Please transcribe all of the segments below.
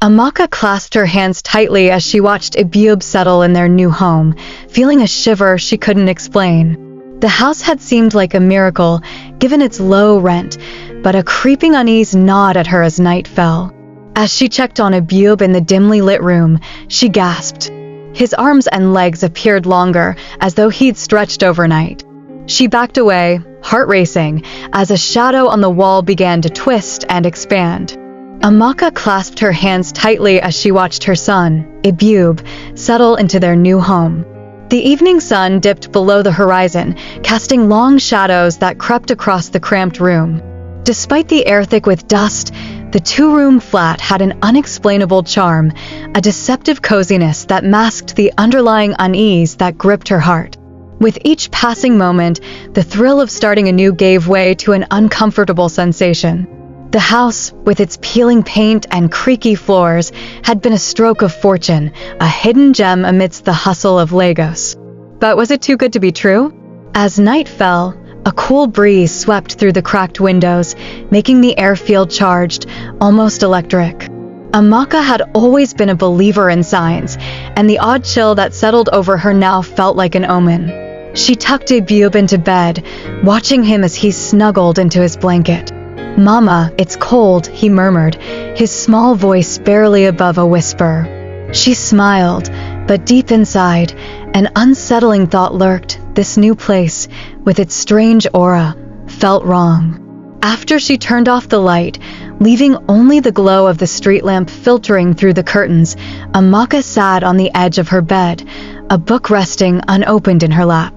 Amaka clasped her hands tightly as she watched EBUBE settle in their new home, feeling a shiver she couldn't explain. The house had seemed like a miracle, given its low rent, but a creeping unease gnawed at her as night fell. As she checked on EBUBE in the dimly lit room, she gasped. His arms and legs appeared longer, as though he'd stretched overnight. She backed away, heart racing, as a shadow on the wall began to twist and expand. Amaka clasped her hands tightly as she watched her son, EBUBE, settle into their new home. The evening sun dipped below the horizon, casting long shadows that crept across the cramped room. Despite the air thick with dust, the two-room flat had an unexplainable charm, a deceptive coziness that masked the underlying unease that gripped her heart. With each passing moment, the thrill of starting anew gave way to an uncomfortable sensation. The house, with its peeling paint and creaky floors, had been a stroke of fortune, a hidden gem amidst the hustle of Lagos. But was it too good to be true? As night fell, a cool breeze swept through the cracked windows, making the air feel charged, almost electric. Amaka had always been a believer in signs, and the odd chill that settled over her now felt like an omen. She tucked EBUBE into bed, watching him as he snuggled into his blanket. "Mama, it's cold," he murmured, his small voice barely above a whisper. She smiled, but deep inside, an unsettling thought lurked. This new place, with its strange aura, felt wrong. After she turned off the light, leaving only the glow of the street lamp filtering through the curtains, Amaka sat on the edge of her bed, a book resting unopened in her lap.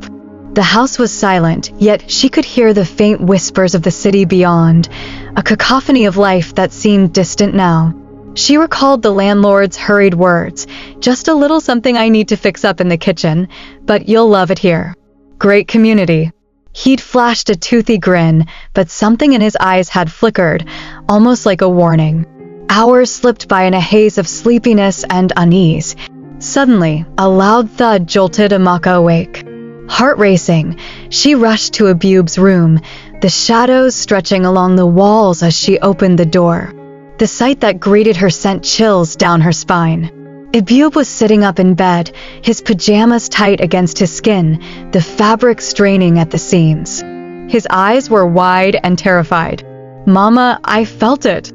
The house was silent, yet she could hear the faint whispers of the city beyond, a cacophony of life that seemed distant now. She recalled the landlord's hurried words, "Just a little something I need to fix up in the kitchen, but you'll love it here. Great community." He'd flashed a toothy grin, but something in his eyes had flickered, almost like a warning. Hours slipped by in a haze of sleepiness and unease. Suddenly, a loud thud jolted Amaka awake. Heart racing, she rushed to EBUBE's room, the shadows stretching along the walls as she opened the door. The sight that greeted her sent chills down her spine. EBUBE was sitting up in bed, his pajamas tight against his skin, the fabric straining at the seams. His eyes were wide and terrified. "Mama, I felt it.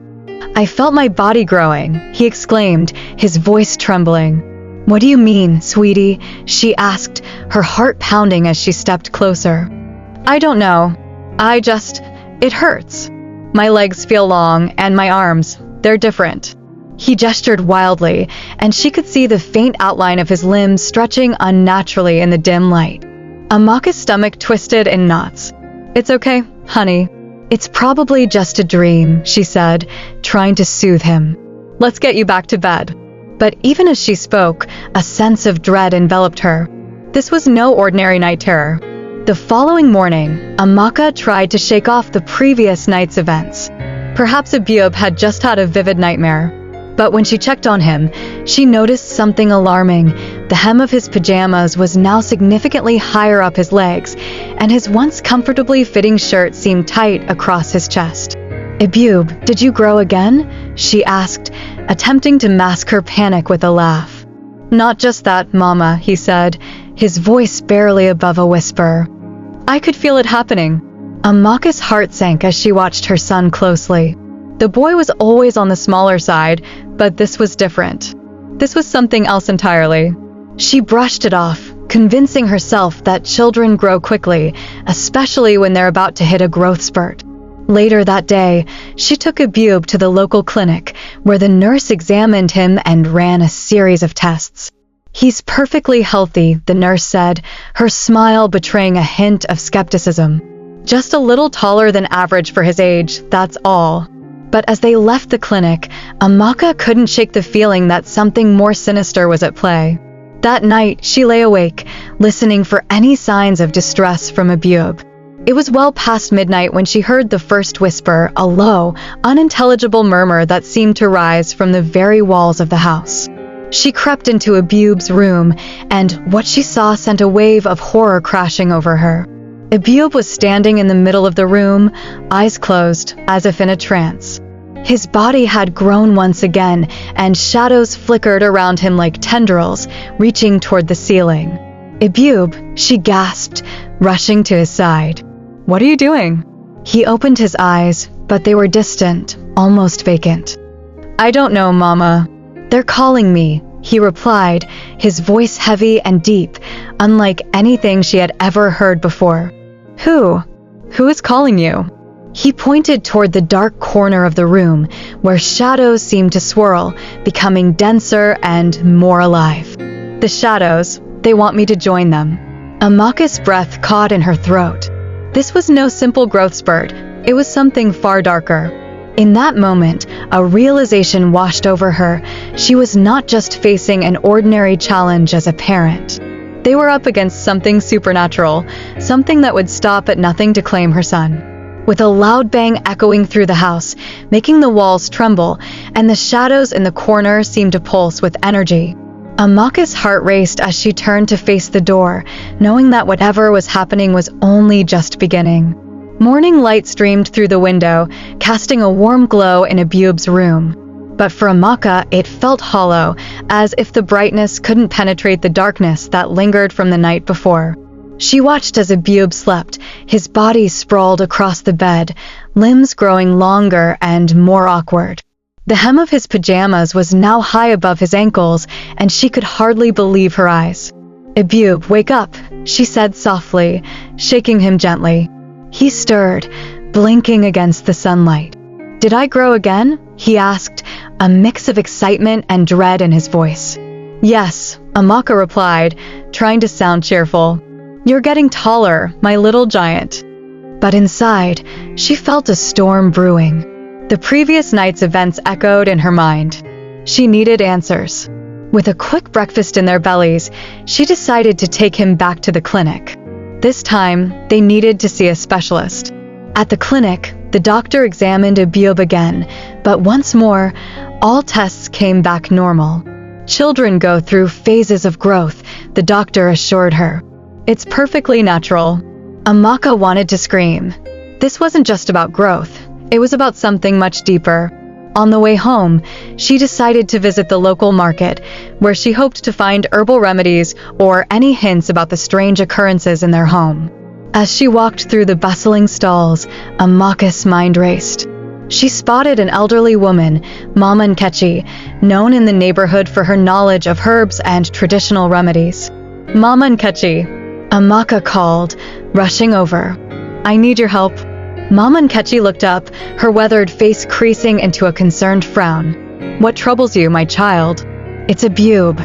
I felt my body growing," he exclaimed, his voice trembling. "What do you mean, sweetie?" she asked, her heart pounding as she stepped closer. "I don't know. It hurts. My legs feel long, and my arms, they're different." He gestured wildly, and she could see the faint outline of his limbs stretching unnaturally in the dim light. Amaka's stomach twisted in knots. "It's okay, honey. It's probably just a dream," she said, trying to soothe him. "Let's get you back to bed." But even as she spoke, a sense of dread enveloped her. This was no ordinary night terror. The following morning, Amaka tried to shake off the previous night's events. Perhaps EBUBE had just had a vivid nightmare. But when she checked on him, she noticed something alarming. The hem of his pajamas was now significantly higher up his legs, and his once comfortably fitting shirt seemed tight across his chest. "EBUBE, did you grow again?" she asked, attempting to mask her panic with a laugh. "Not just that, Mama," he said, his voice barely above a whisper. "I could feel it happening." Amaka's heart sank as she watched her son closely. The boy was always on the smaller side, but this was different. This was something else entirely. She brushed it off, convincing herself that children grow quickly, especially when they're about to hit a growth spurt. Later that day, she took EBUBE to the local clinic, where the nurse examined him and ran a series of tests. "He's perfectly healthy," the nurse said, her smile betraying a hint of skepticism. "Just a little taller than average for his age, that's all." But as they left the clinic, Amaka couldn't shake the feeling that something more sinister was at play. That night, she lay awake, listening for any signs of distress from EBUBE. It was well past midnight when she heard the first whisper, a low, unintelligible murmur that seemed to rise from the very walls of the house. She crept into EBUBE's room, and what she saw sent a wave of horror crashing over her. EBUBE was standing in the middle of the room, eyes closed, as if in a trance. His body had grown once again, and shadows flickered around him like tendrils, reaching toward the ceiling. "Ebube," she gasped, rushing to his side. "What are you doing?" He opened his eyes, but they were distant, almost vacant. "I don't know, Mama. They're calling me," he replied, his voice heavy and deep, unlike anything she had ever heard before. Who? Who is calling you?" He pointed toward the dark corner of the room, where shadows seemed to swirl, becoming denser and more alive. "The shadows, they want me to join them." Amaka's breath caught in her throat. This was no simple growth spurt, it was something far darker. In that moment, a realization washed over her. She was not just facing an ordinary challenge as a parent. They were up against something supernatural, something that would stop at nothing to claim her son. With a loud bang echoing through the house, making the walls tremble, and the shadows in the corner seemed to pulse with energy. Amaka's heart raced as she turned to face the door, knowing that whatever was happening was only just beginning. Morning light streamed through the window, casting a warm glow in Ebube's room. But for Amaka, it felt hollow, as if the brightness couldn't penetrate the darkness that lingered from the night before. She watched as Ebube slept, his body sprawled across the bed, limbs growing longer and more awkward. The hem of his pajamas was now high above his ankles, and she could hardly believe her eyes. "Ebube, wake up," she said softly, shaking him gently. He stirred, blinking against the sunlight. "Did I grow again?" he asked, a mix of excitement and dread in his voice. "Yes," Amaka replied, trying to sound cheerful. "You're getting taller, my little giant." But inside, she felt a storm brewing. The previous night's events echoed in her mind. She needed answers. With a quick breakfast in their bellies, she decided to take him back to the clinic. This time, they needed to see a specialist. At the clinic, the doctor examined Ebube again, but once more, all tests came back normal. "Children go through phases of growth," the doctor assured her. "It's perfectly natural." Amaka wanted to scream. This wasn't just about growth, it was about something much deeper. On the way home, she decided to visit the local market, where she hoped to find herbal remedies or any hints about the strange occurrences in their home. As she walked through the bustling stalls, Amaka's mind raced. She spotted an elderly woman, Mama Nkechi, known in the neighborhood for her knowledge of herbs and traditional remedies. "Mama Nkechi," Amaka called, rushing over. "I need your help." Mama Nkechi looked up, her weathered face creasing into a concerned frown. "What troubles you, my child?" "It's Ebube.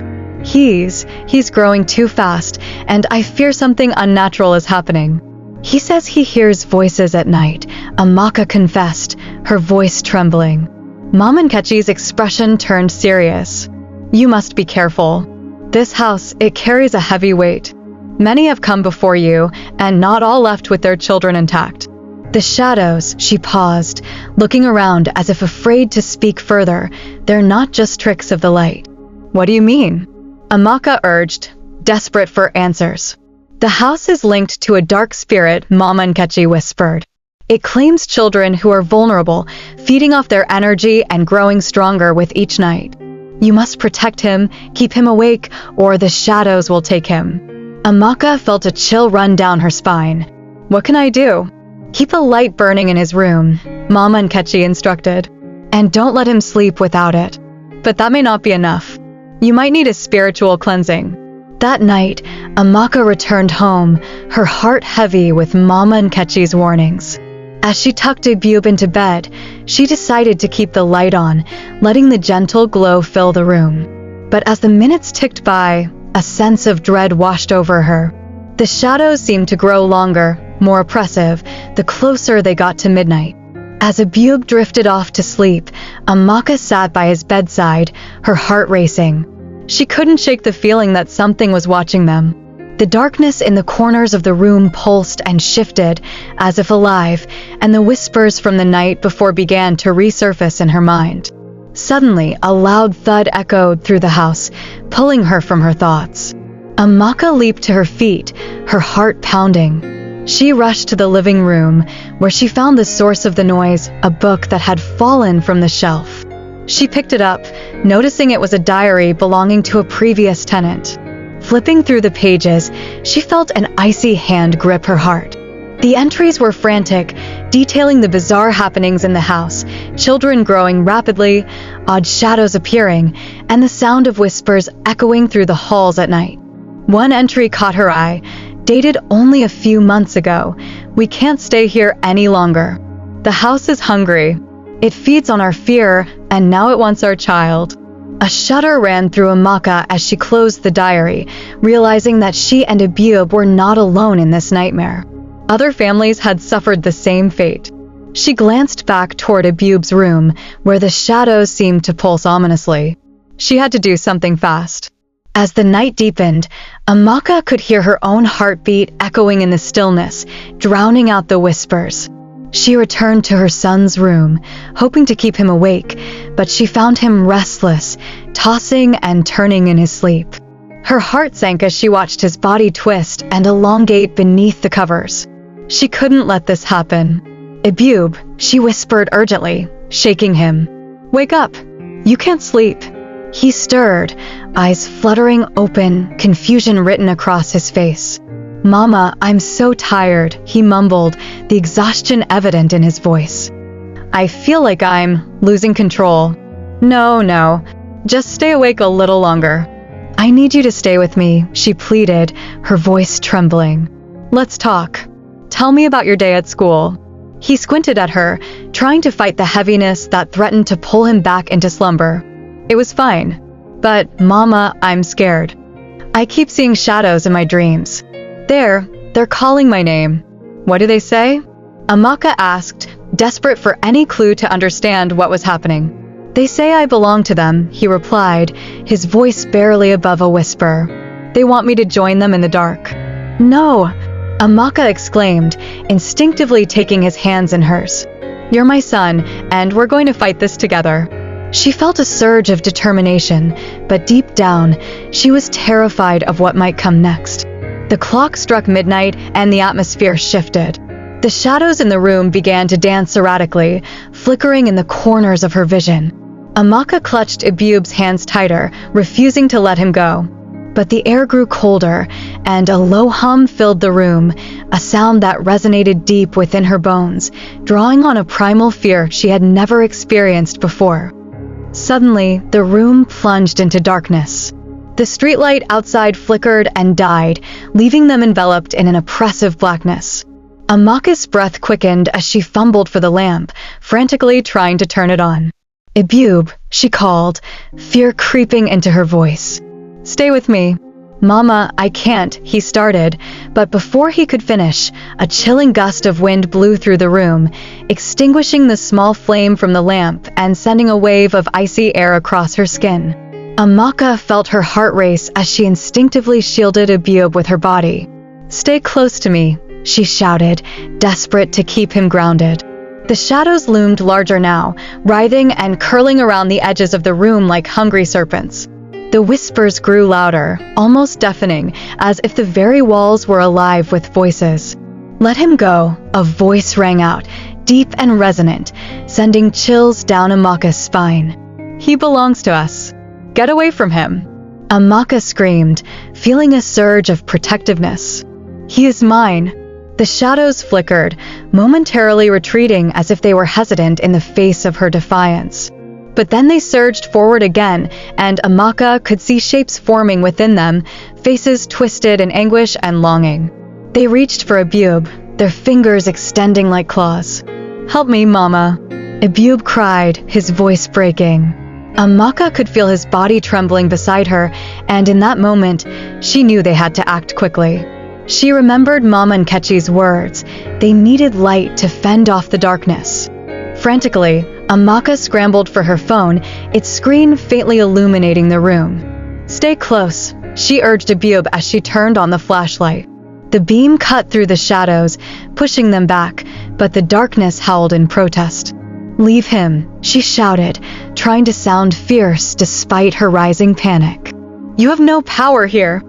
He's growing too fast, and I fear something unnatural is happening. He says he hears voices at night," Amaka confessed, her voice trembling. Mama Nkechi's expression turned serious. "You must be careful. This house, it carries a heavy weight. Many have come before you, and not all left with their children intact." The shadows, she paused, looking around as if afraid to speak further. "They're not just tricks of the light." "What do you mean?" Amaka urged, desperate for answers. "The house is linked to a dark spirit," Mama Nkechi whispered. "It claims children who are vulnerable, feeding off their energy and growing stronger with each night. You must protect him, keep him awake, or the shadows will take him." Amaka felt a chill run down her spine. "What can I do?" "Keep a light burning in his room," Mama Nkechi instructed. "And don't let him sleep without it." "But that may not be enough. You might need a spiritual cleansing." That night, Amaka returned home, her heart heavy with Mama Nkechi's warnings. As she tucked Ebube into bed, she decided to keep the light on, letting the gentle glow fill the room. But as the minutes ticked by, a sense of dread washed over her. The shadows seemed to grow longer, more oppressive, the closer they got to midnight. As Ebube drifted off to sleep, Amaka sat by his bedside, her heart racing. She couldn't shake the feeling that something was watching them. The darkness in the corners of the room pulsed and shifted, as if alive, and the whispers from the night before began to resurface in her mind. Suddenly, a loud thud echoed through the house, pulling her from her thoughts. Amaka leaped to her feet, her heart pounding. She rushed to the living room, where she found the source of the noise, a book that had fallen from the shelf. She picked it up, noticing it was a diary belonging to a previous tenant. Flipping through the pages, she felt an icy hand grip her heart. The entries were frantic, detailing the bizarre happenings in the house, children growing rapidly, odd shadows appearing, and the sound of whispers echoing through the halls at night. One entry caught her eye, dated only a few months ago. "We can't stay here any longer. The house is hungry. It feeds on our fear, and now it wants our child." A shudder ran through Amaka as she closed the diary, realizing that she and EBUBE were not alone in this nightmare. Other families had suffered the same fate. She glanced back toward EBUBE's room, where the shadows seemed to pulse ominously. She had to do something fast. As the night deepened, Amaka could hear her own heartbeat echoing in the stillness, drowning out the whispers. She returned to her son's room, hoping to keep him awake, but she found him restless, tossing and turning in his sleep. Her heart sank as she watched his body twist and elongate beneath the covers. She couldn't let this happen. "EBUBE," she whispered urgently, shaking him. "Wake up! You can't sleep." He stirred, eyes fluttering open, confusion written across his face. "Mama, I'm so tired," he mumbled, the exhaustion evident in his voice. "I feel like I'm losing control." No, just stay awake a little longer." "I need you to stay with me," she pleaded, her voice trembling. "Let's talk. Tell me about your day at school." He squinted at her, trying to fight the heaviness that threatened to pull him back into slumber. "It was fine. But, Mama, I'm scared. I keep seeing shadows in my dreams. They're calling my name." "What do they say?" Amaka asked, desperate for any clue to understand what was happening. "They say I belong to them," he replied, his voice barely above a whisper. "They want me to join them in the dark." "No!" Amaka exclaimed, instinctively taking his hands in hers. "You're my son, and we're going to fight this together." She felt a surge of determination, but deep down, she was terrified of what might come next. The clock struck midnight, and the atmosphere shifted. The shadows in the room began to dance erratically, flickering in the corners of her vision. Amaka clutched EBUBE's hands tighter, refusing to let him go. But the air grew colder, and a low hum filled the room, a sound that resonated deep within her bones, drawing on a primal fear she had never experienced before. Suddenly, the room plunged into darkness. The streetlight outside flickered and died, leaving them enveloped in an oppressive blackness. Amaka's breath quickened as she fumbled for the lamp, frantically trying to turn it on. "EBUBE," she called, fear creeping into her voice. "Stay with me." "Mama, I can't," he started, but before he could finish, a chilling gust of wind blew through the room, extinguishing the small flame from the lamp and sending a wave of icy air across her skin. Amaka felt her heart race as she instinctively shielded EBUBE with her body. "Stay close to me," she shouted, desperate to keep him grounded. The shadows loomed larger now, writhing and curling around the edges of the room like hungry serpents. The whispers grew louder, almost deafening, as if the very walls were alive with voices. "Let him go," a voice rang out, deep and resonant, sending chills down Amaka's spine. "He belongs to us. Get away from him." Amaka screamed, feeling a surge of protectiveness. "He is mine." The shadows flickered, momentarily retreating as if they were hesitant in the face of her defiance. But then they surged forward again, and Amaka could see shapes forming within them, faces twisted in anguish and longing. They reached for EBUBE, their fingers extending like claws. "Help me, Mama," EBUBE cried, his voice breaking. Amaka could feel his body trembling beside her, and in that moment, she knew they had to act quickly. She remembered Mama Nkechi's words. They needed light to fend off the darkness. Frantically, Amaka scrambled for her phone, its screen faintly illuminating the room. "Stay close," she urged EBUBE as she turned on the flashlight. The beam cut through the shadows, pushing them back, but the darkness howled in protest. "Leave him," she shouted, trying to sound fierce despite her rising panic. "You have no power here."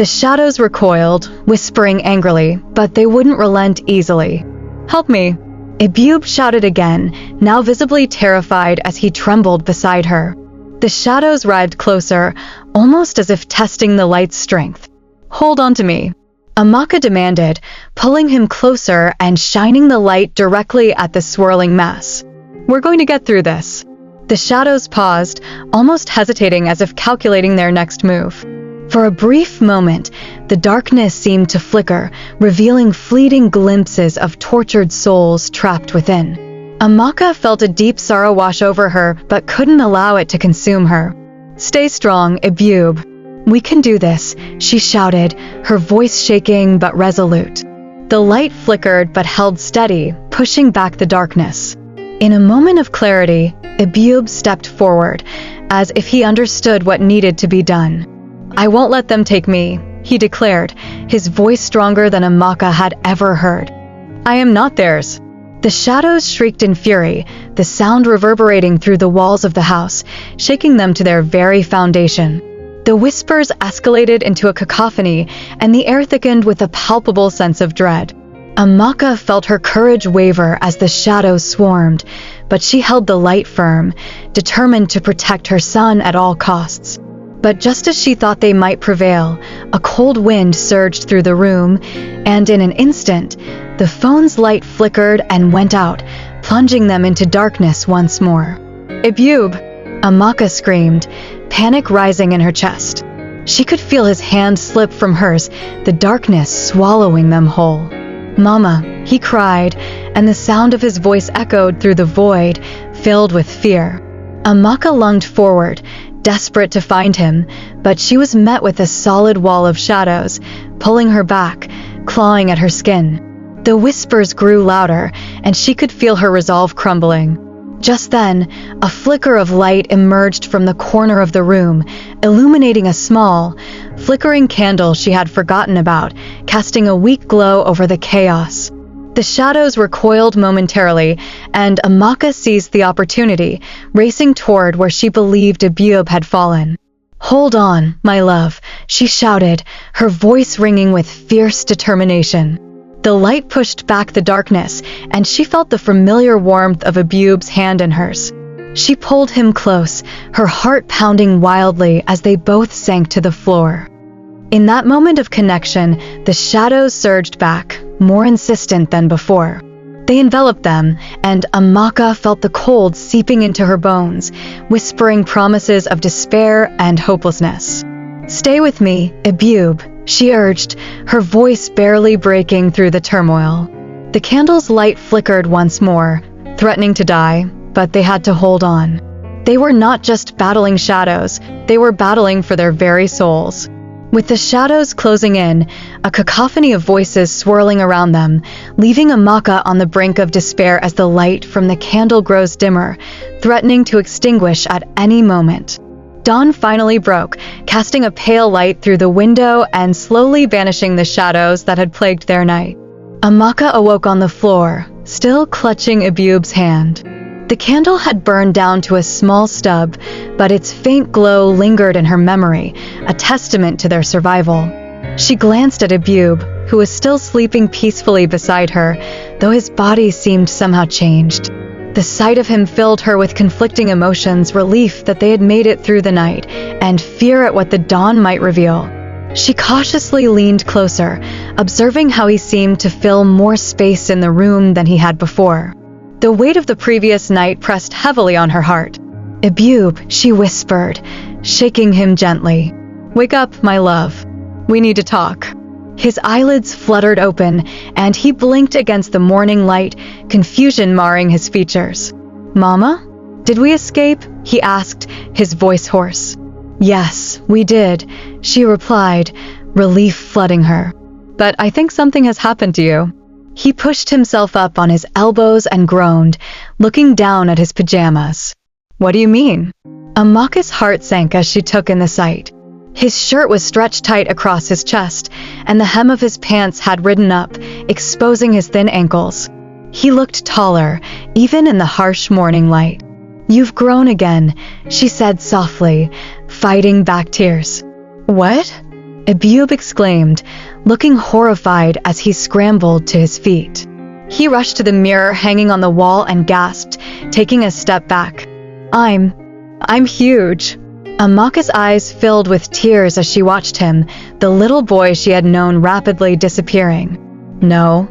The shadows recoiled, whispering angrily, but they wouldn't relent easily. "Help me!" EBUBE shouted again, now visibly terrified as he trembled beside her. The shadows writhed closer, almost as if testing the light's strength. "Hold on to me," Amaka demanded, pulling him closer and shining the light directly at the swirling mass. "We're going to get through this." The shadows paused, almost hesitating as if calculating their next move. For a brief moment, the darkness seemed to flicker, revealing fleeting glimpses of tortured souls trapped within. Amaka felt a deep sorrow wash over her, but couldn't allow it to consume her. "Stay strong, EBUBE. We can do this," she shouted, her voice shaking but resolute. The light flickered but held steady, pushing back the darkness. In a moment of clarity, EBUBE stepped forward, as if he understood what needed to be done. "I won't let them take me," he declared, his voice stronger than Amaka had ever heard. "I am not theirs." The shadows shrieked in fury, the sound reverberating through the walls of the house, shaking them to their very foundation. The whispers escalated into a cacophony, and the air thickened with a palpable sense of dread. Amaka felt her courage waver as the shadows swarmed, but she held the light firm, determined to protect her son at all costs. But just as she thought they might prevail, a cold wind surged through the room, and in an instant, the phone's light flickered and went out, plunging them into darkness once more. "EBUBE!" Amaka screamed, panic rising in her chest. She could feel his hand slip from hers, the darkness swallowing them whole. "Mama," he cried, and the sound of his voice echoed through the void, filled with fear. Amaka lunged forward, desperate to find him, but she was met with a solid wall of shadows, pulling her back, clawing at her skin. The whispers grew louder, and she could feel her resolve crumbling. Just then, a flicker of light emerged from the corner of the room, illuminating a small, flickering candle she had forgotten about, casting a weak glow over the chaos. The shadows recoiled momentarily, and Amaka seized the opportunity, racing toward where she believed EBUBE had fallen. "Hold on, my love," she shouted, her voice ringing with fierce determination. The light pushed back the darkness, and she felt the familiar warmth of EBUBE's hand in hers. She pulled him close, her heart pounding wildly as they both sank to the floor. In that moment of connection, the shadows surged back, more insistent than before. They enveloped them, and Amaka felt the cold seeping into her bones, whispering promises of despair and hopelessness. "Stay with me, EBUBE," she urged, her voice barely breaking through the turmoil. The candle's light flickered once more, threatening to die, but they had to hold on. They were not just battling shadows, they were battling for their very souls. With the shadows closing in, a cacophony of voices swirling around them, leaving Amaka on the brink of despair as the light from the candle grows dimmer, threatening to extinguish at any moment. Dawn finally broke, casting a pale light through the window and slowly banishing the shadows that had plagued their night. Amaka awoke on the floor, still clutching EBUBE's hand. The candle had burned down to a small stub, but its faint glow lingered in her memory, a testament to their survival. She glanced at EBUBE, who was still sleeping peacefully beside her, though his body seemed somehow changed. The sight of him filled her with conflicting emotions, relief that they had made it through the night, and fear at what the dawn might reveal. She cautiously leaned closer, observing how he seemed to fill more space in the room than he had before. The weight of the previous night pressed heavily on her heart. "EBUBE," she whispered, shaking him gently. "Wake up, my love. We need to talk." His eyelids fluttered open, and he blinked against the morning light, confusion marring his features. "Mama? Did we escape?" he asked, his voice hoarse. "Yes, we did," she replied, relief flooding her. "But I think something has happened to you." He pushed himself up on his elbows and groaned, looking down at his pajamas. "What do you mean?" Amaka's heart sank as she took in the sight. His shirt was stretched tight across his chest, and the hem of his pants had ridden up, exposing his thin ankles. He looked taller, even in the harsh morning light. "You've grown again," she said softly, fighting back tears. "What?" Ebube exclaimed, looking horrified as he scrambled to his feet. He rushed to the mirror hanging on the wall and gasped, taking a step back. I'm huge. Amaka's eyes filled with tears as she watched him, the little boy she had known, rapidly disappearing. No,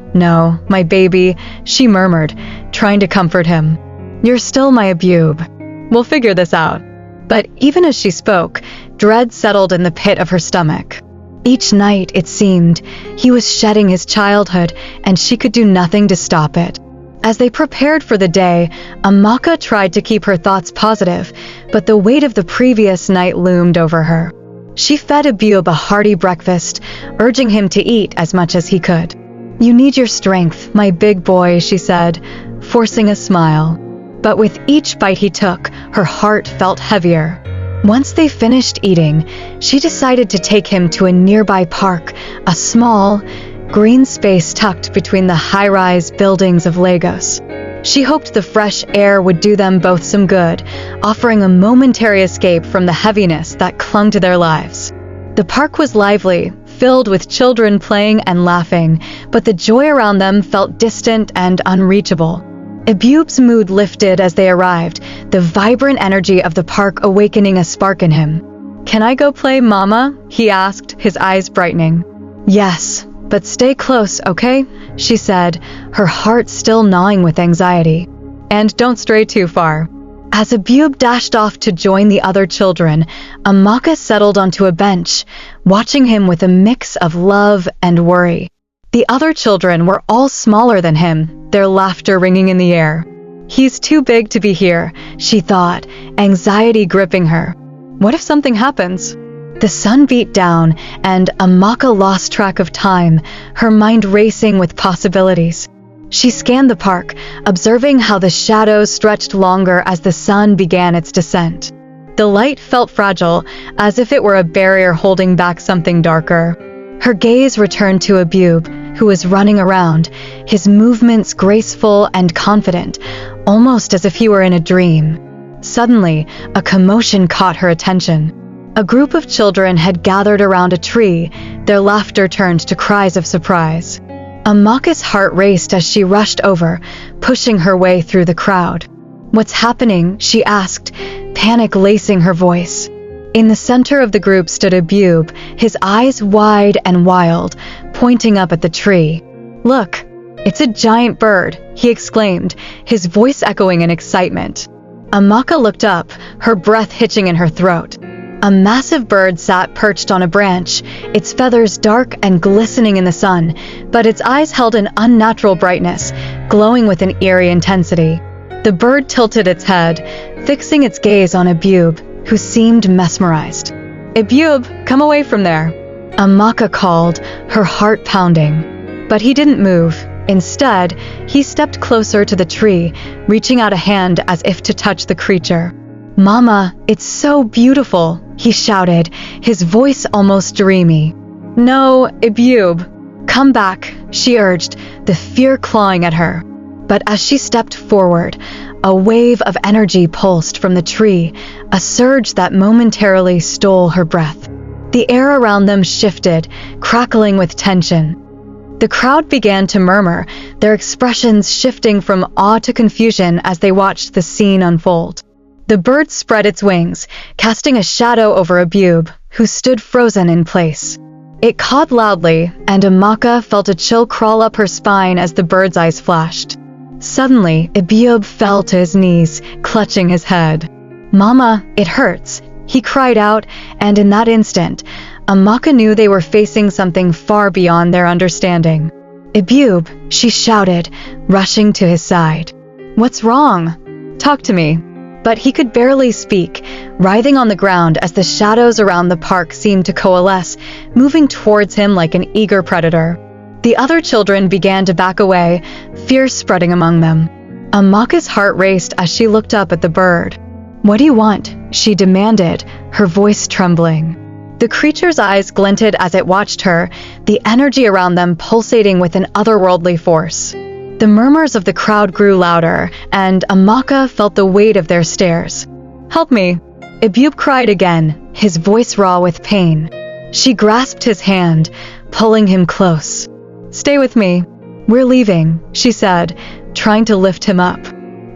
my baby, she murmured, trying to comfort him. You're still my Ebube. We'll figure this out. But even as she spoke, dread settled in the pit of her stomach. Each night, it seemed, he was shedding his childhood, and she could do nothing to stop it. As they prepared for the day, Amaka tried to keep her thoughts positive, but the weight of the previous night loomed over her. She fed Ebube a hearty breakfast, urging him to eat as much as he could. You need your strength, my big boy, she said, forcing a smile. But with each bite he took, her heart felt heavier. Once they finished eating, she decided to take him to a nearby park, a small, green space tucked between the high-rise buildings of Lagos. She hoped the fresh air would do them both some good, offering a momentary escape from the heaviness that clung to their lives. The park was lively, filled with children playing and laughing, but the joy around them felt distant and unreachable. Ebube's mood lifted as they arrived, the vibrant energy of the park awakening a spark in him. Can I go play, Mama? He asked, his eyes brightening. Yes, but stay close, okay? She said, her heart still gnawing with anxiety. And don't stray too far. As Ebube dashed off to join the other children, Amaka settled onto a bench, watching him with a mix of love and worry. The other children were all smaller than him, their laughter ringing in the air. He's too big to be here, she thought, anxiety gripping her. What if something happens? The sun beat down, and Amaka lost track of time, her mind racing with possibilities. She scanned the park, observing how the shadows stretched longer as the sun began its descent. The light felt fragile, as if it were a barrier holding back something darker. Her gaze returned to Ebube, who was running around, his movements graceful and confident, almost as if he were in a dream. Suddenly, a commotion caught her attention. A group of children had gathered around a tree, their laughter turned to cries of surprise. Amaka's heart raced as she rushed over, pushing her way through the crowd. What's happening? She asked, panic lacing her voice. In the center of the group stood Ebube, his eyes wide and wild, pointing up at the tree. Look, it's a giant bird, he exclaimed, his voice echoing in excitement. Amaka looked up, her breath hitching in her throat. A massive bird sat perched on a branch, its feathers dark and glistening in the sun, but its eyes held an unnatural brightness, glowing with an eerie intensity. The bird tilted its head, fixing its gaze on Ebube, who seemed mesmerized. Ebube, come away from there, Amaka called, her heart pounding. But he didn't move. Instead, he stepped closer to the tree, reaching out a hand as if to touch the creature. Mama, it's so beautiful, he shouted, his voice almost dreamy. No, Ebube, come back, she urged, the fear clawing at her. But as she stepped forward, a wave of energy pulsed from the tree, a surge that momentarily stole her breath. The air around them shifted, crackling with tension. The crowd began to murmur, their expressions shifting from awe to confusion as they watched the scene unfold. The bird spread its wings, casting a shadow over Ebube, who stood frozen in place. It cawed loudly, and Amaka felt a chill crawl up her spine as the bird's eyes flashed. Suddenly, Ebube fell to his knees, clutching his head. Mama, it hurts, he cried out, and in that instant, Amaka knew they were facing something far beyond their understanding. Ebube, she shouted, rushing to his side. What's wrong? Talk to me. But he could barely speak, writhing on the ground as the shadows around the park seemed to coalesce, moving towards him like an eager predator. The other children began to back away, fear spreading among them. Amaka's heart raced as she looked up at the bird. What do you want? She demanded, her voice trembling. The creature's eyes glinted as it watched her, the energy around them pulsating with an otherworldly force. The murmurs of the crowd grew louder, and Amaka felt the weight of their stares. Help me! Ebube cried again, his voice raw with pain. She grasped his hand, pulling him close. "Stay with me. We're leaving," she said, trying to lift him up.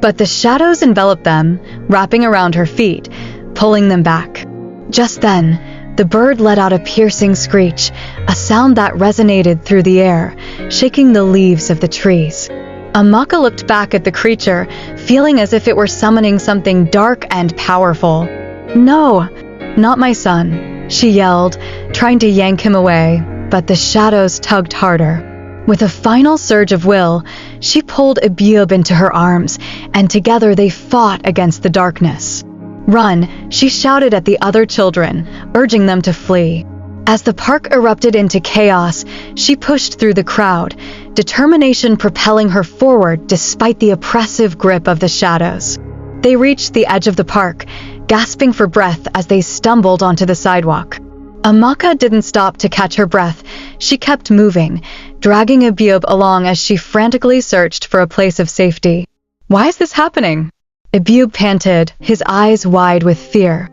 But the shadows enveloped them, wrapping around her feet, pulling them back. Just then, the bird let out a piercing screech, a sound that resonated through the air, shaking the leaves of the trees. Amaka looked back at the creature, feeling as if it were summoning something dark and powerful. "No, not my son," she yelled, trying to yank him away, but the shadows tugged harder. With a final surge of will, she pulled EBUBE into her arms, and together they fought against the darkness. "Run," she shouted at the other children, urging them to flee. As the park erupted into chaos, she pushed through the crowd, determination propelling her forward despite the oppressive grip of the shadows. They reached the edge of the park, gasping for breath as they stumbled onto the sidewalk. Amaka didn't stop to catch her breath. She kept moving, dragging EBUBE along as she frantically searched for a place of safety. "Why is this happening?" EBUBE panted, his eyes wide with fear.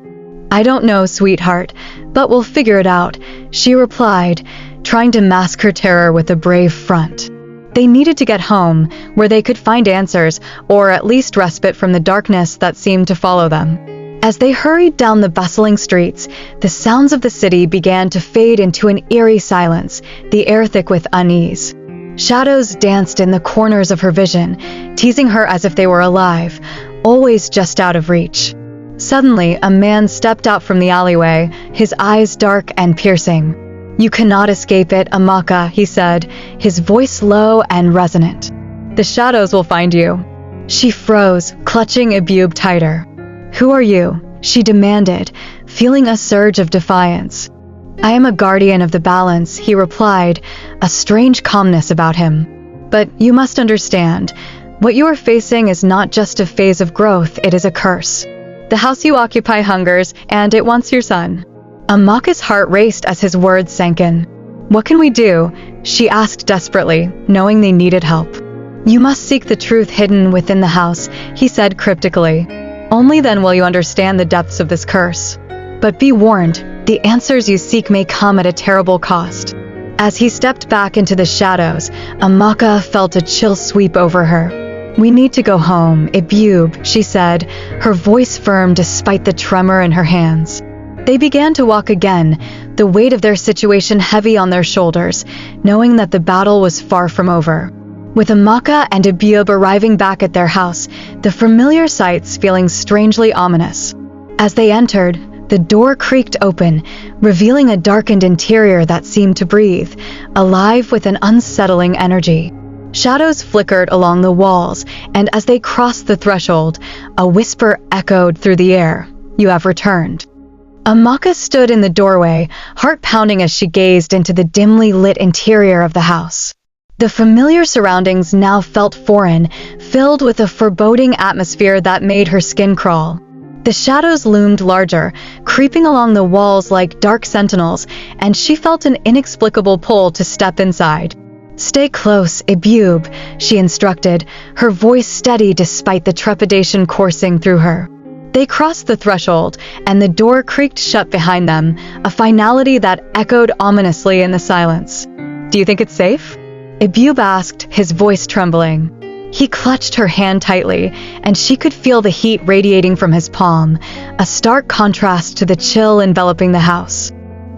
"I don't know, sweetheart, but we'll figure it out," she replied, trying to mask her terror with a brave front. They needed to get home, where they could find answers, or at least respite from the darkness that seemed to follow them. As they hurried down the bustling streets, the sounds of the city began to fade into an eerie silence, the air thick with unease. Shadows danced in the corners of her vision, teasing her as if they were alive, always just out of reach. Suddenly, a man stepped out from the alleyway, his eyes dark and piercing. "You cannot escape it, Amaka," he said, his voice low and resonant. "The shadows will find you." She froze, clutching EBUBE tighter. "Who are you?" she demanded, feeling a surge of defiance. "I am a guardian of the balance," he replied, a strange calmness about him. "But you must understand, what you are facing is not just a phase of growth, it is a curse. The house you occupy hungers, and it wants your son." Amaka's heart raced as his words sank in. "What can we do?" she asked desperately, knowing they needed help. "You must seek the truth hidden within the house," he said cryptically. "Only then will you understand the depths of this curse. But be warned, the answers you seek may come at a terrible cost." As he stepped back into the shadows, Amaka felt a chill sweep over her. "We need to go home, EBUBE," she said, her voice firm despite the tremor in her hands. They began to walk again, the weight of their situation heavy on their shoulders, knowing that the battle was far from over. With Amaka and EBUBE arriving back at their house, the familiar sights feeling strangely ominous. As they entered, the door creaked open, revealing a darkened interior that seemed to breathe, alive with an unsettling energy. Shadows flickered along the walls, and as they crossed the threshold, a whisper echoed through the air, "You have returned." Amaka stood in the doorway, heart pounding as she gazed into the dimly lit interior of the house. The familiar surroundings now felt foreign, filled with a foreboding atmosphere that made her skin crawl. The shadows loomed larger, creeping along the walls like dark sentinels, and she felt an inexplicable pull to step inside. "Stay close, EBUBE," she instructed, her voice steady despite the trepidation coursing through her. They crossed the threshold, and the door creaked shut behind them, a finality that echoed ominously in the silence. "Do you think it's safe?" EBUBE asked, his voice trembling. He clutched her hand tightly, and she could feel the heat radiating from his palm, a stark contrast to the chill enveloping the house.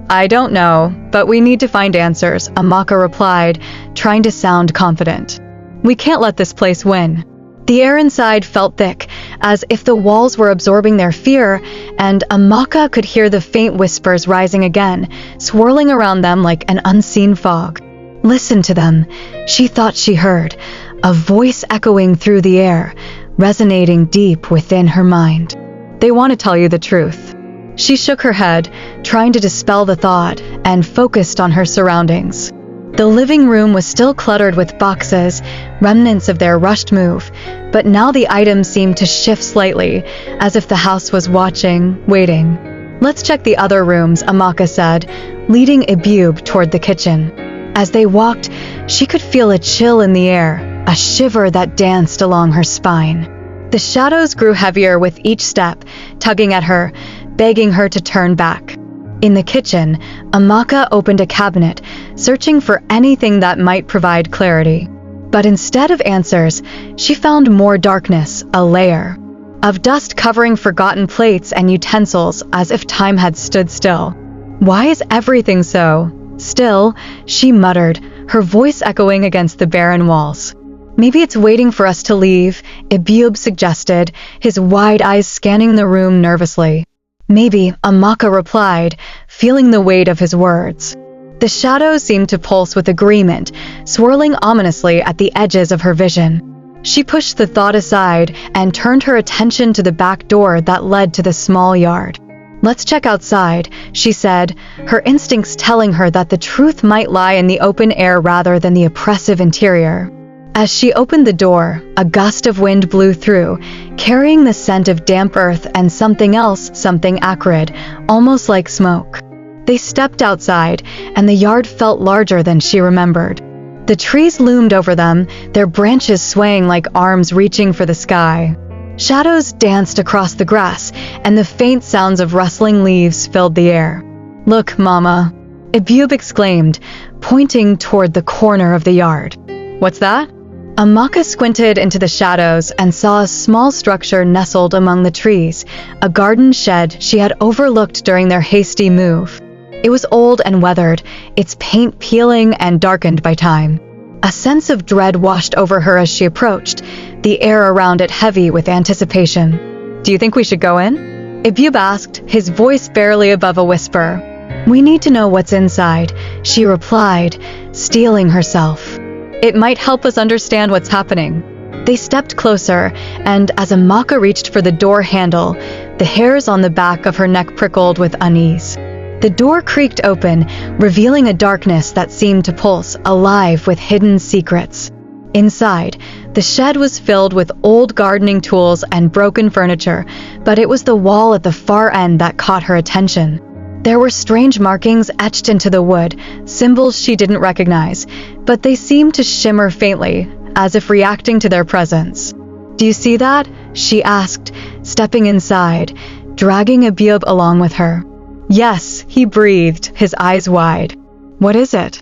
"I don't know, but we need to find answers," Amaka replied, trying to sound confident. "We can't let this place win." The air inside felt thick, as if the walls were absorbing their fear, and Amaka could hear the faint whispers rising again, swirling around them like an unseen fog. Listen to them, she thought she heard, a voice echoing through the air, resonating deep within her mind. "They want to tell you the truth." She shook her head, trying to dispel the thought, and focused on her surroundings. The living room was still cluttered with boxes, remnants of their rushed move, but now the items seemed to shift slightly, as if the house was watching, waiting. "Let's check the other rooms," Amaka said, leading EBUBE toward the kitchen. As they walked, she could feel a chill in the air, a shiver that danced along her spine. The shadows grew heavier with each step, tugging at her, begging her to turn back. In the kitchen, Amaka opened a cabinet, searching for anything that might provide clarity. But instead of answers, she found more darkness, a layer of dust covering forgotten plates and utensils as if time had stood still. "Why is everything so still?" she muttered, her voice echoing against the barren walls. "Maybe it's waiting for us to leave," Ebube suggested, his wide eyes scanning the room nervously. "Maybe," Amaka replied, feeling the weight of his words. The shadows seemed to pulse with agreement, swirling ominously at the edges of her vision. She pushed the thought aside and turned her attention to the back door that led to the small yard. "Let's check outside," she said, her instincts telling her that the truth might lie in the open air rather than the oppressive interior. As she opened the door, a gust of wind blew through, carrying the scent of damp earth and something else, something acrid, almost like smoke. They stepped outside, and the yard felt larger than she remembered. The trees loomed over them, their branches swaying like arms reaching for the sky. Shadows danced across the grass, and the faint sounds of rustling leaves filled the air. "Look, Mama," Ebube exclaimed, pointing toward the corner of the yard. "What's that?" Amaka squinted into the shadows and saw a small structure nestled among the trees, a garden shed she had overlooked during their hasty move. It was old and weathered, its paint peeling and darkened by time. A sense of dread washed over her as she approached, the air around it heavy with anticipation. "Do you think we should go in?" Ebube asked, his voice barely above a whisper. "We need to know what's inside," she replied, steeling herself. "It might help us understand what's happening." They stepped closer, and as Amaka reached for the door handle, the hairs on the back of her neck prickled with unease. The door creaked open, revealing a darkness that seemed to pulse, alive with hidden secrets. Inside, the shed was filled with old gardening tools and broken furniture, but it was the wall at the far end that caught her attention. There were strange markings etched into the wood, symbols she didn't recognize, but they seemed to shimmer faintly, as if reacting to their presence. "Do you see that?" she asked, stepping inside, dragging Ebube along with her. "Yes," he breathed, his eyes wide. "What is it?"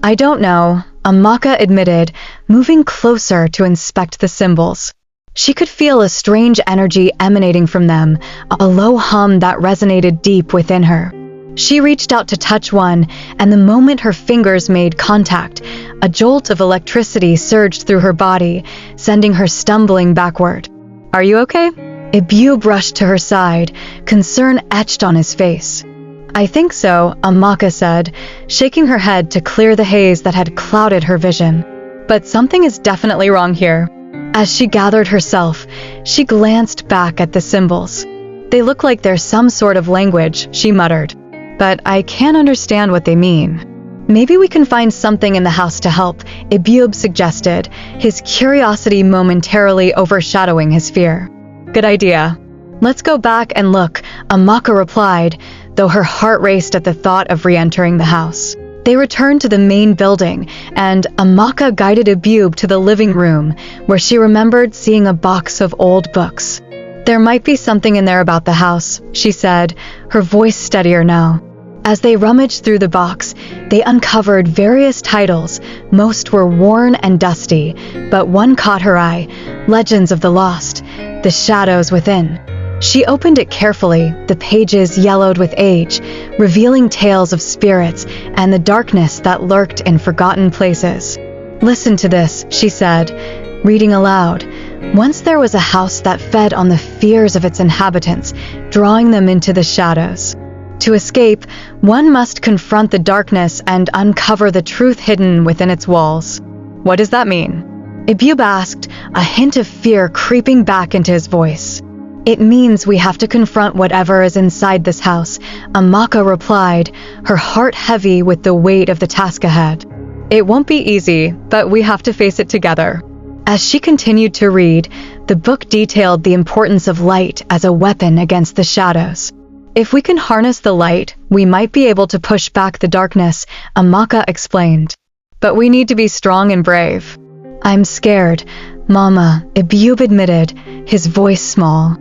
"I don't know," Amaka admitted, moving closer to inspect the symbols. She could feel a strange energy emanating from them, a low hum that resonated deep within her. She reached out to touch one, and the moment her fingers made contact, a jolt of electricity surged through her body, sending her stumbling backward. "Are you okay?" Ebube rushed to her side, concern etched on his face. "I think so," Amaka said, shaking her head to clear the haze that had clouded her vision. "But something is definitely wrong here." As she gathered herself, she glanced back at the symbols. "They look like they're some sort of language," she muttered. "But I can't understand what they mean." "Maybe we can find something in the house to help," Ebube suggested, his curiosity momentarily overshadowing his fear. "Good idea. Let's go back and look," Amaka replied, though her heart raced at the thought of re-entering the house. They returned to the main building, and Amaka guided Ebube to the living room, where she remembered seeing a box of old books. "There might be something in there about the house," she said, her voice steadier now. As they rummaged through the box, they uncovered various titles. Most were worn and dusty, but one caught her eye: Legends of the Lost, The Shadows Within. She opened it carefully, the pages yellowed with age, revealing tales of spirits and the darkness that lurked in forgotten places. "Listen to this," she said, reading aloud. "Once there was a house that fed on the fears of its inhabitants, drawing them into the shadows. To escape, one must confront the darkness and uncover the truth hidden within its walls." "What does that mean?" Ebube asked, a hint of fear creeping back into his voice. "It means we have to confront whatever is inside this house," Amaka replied, her heart heavy with the weight of the task ahead. "It won't be easy, but we have to face it together." As she continued to read, the book detailed the importance of light as a weapon against the shadows. "If we can harness the light, we might be able to push back the darkness," Amaka explained. "But we need to be strong and brave." "I'm scared, Mama," Ebube admitted, his voice small.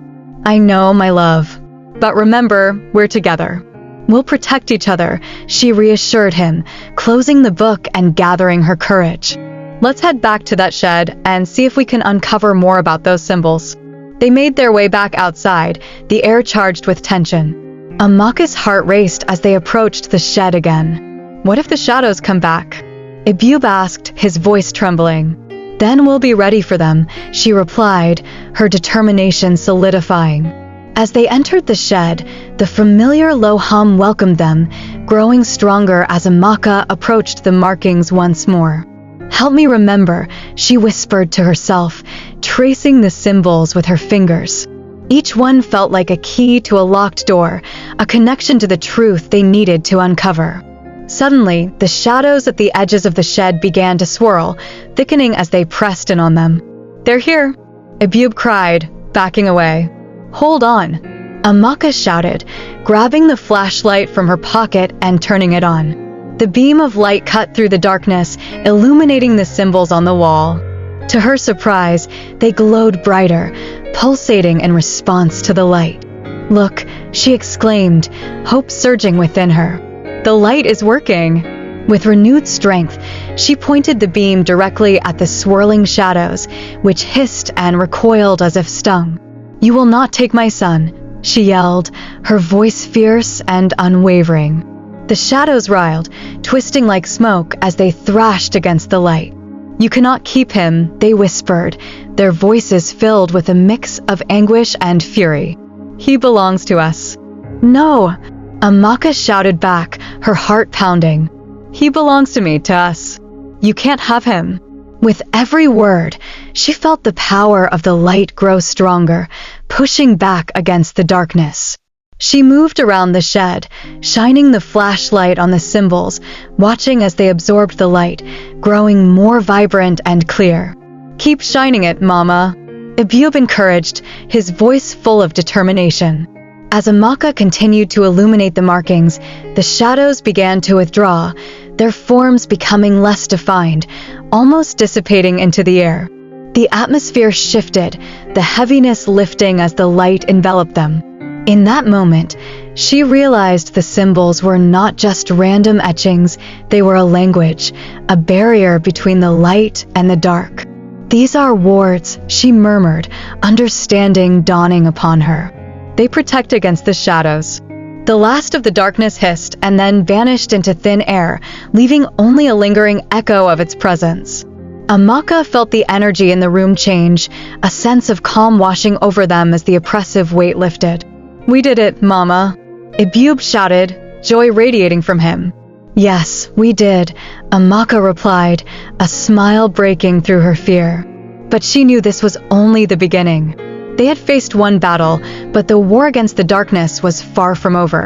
"I know, my love. But remember, we're together." "We'll protect each other," she reassured him, closing the book and gathering her courage. "Let's head back to that shed and see if we can uncover more about those symbols." They made their way back outside, the air charged with tension. Amaka's heart raced as they approached the shed again. "What if the shadows come back?" Ebube asked, his voice trembling. "Then we'll be ready for them," she replied, her determination solidifying. As they entered the shed, the familiar low hum welcomed them, growing stronger as Amaka approached the markings once more. "Help me remember," she whispered to herself, tracing the symbols with her fingers. Each one felt like a key to a locked door, a connection to the truth they needed to uncover. Suddenly, the shadows at the edges of the shed began to swirl, thickening as they pressed in on them. "They're here!" Ebube cried, backing away. "Hold on!" Amaka shouted, grabbing the flashlight from her pocket and turning it on. The beam of light cut through the darkness, illuminating the symbols on the wall. To her surprise, they glowed brighter, pulsating in response to the light. "Look," she exclaimed, hope surging within her. "The light is working!" With renewed strength, she pointed the beam directly at the swirling shadows, which hissed and recoiled as if stung. "You will not take my son," she yelled, her voice fierce and unwavering. The shadows riled, twisting like smoke as they thrashed against the light. "You cannot keep him," they whispered, their voices filled with a mix of anguish and fury. "He belongs to us." "No!" Amaka shouted back, her heart pounding. "He belongs to me, to us. You can't have him." With every word, she felt the power of the light grow stronger, pushing back against the darkness. She moved around the shed, shining the flashlight on the symbols, watching as they absorbed the light, growing more vibrant and clear. "Keep shining it, Mama," Ebube encouraged, his voice full of determination. As Amaka continued to illuminate the markings, the shadows began to withdraw, their forms becoming less defined, almost dissipating into the air. The atmosphere shifted, the heaviness lifting as the light enveloped them. In that moment, she realized the symbols were not just random etchings, they were a language, a barrier between the light and the dark. "These are wards," she murmured, understanding dawning upon her. "They protect against the shadows." The last of the darkness hissed and then vanished into thin air, leaving only a lingering echo of its presence. Amaka felt the energy in the room change, a sense of calm washing over them as the oppressive weight lifted. "We did it, Mama," Ebube shouted, joy radiating from him. "Yes, we did," Amaka replied, a smile breaking through her fear. But she knew this was only the beginning. They had faced one battle, but the war against the darkness was far from over.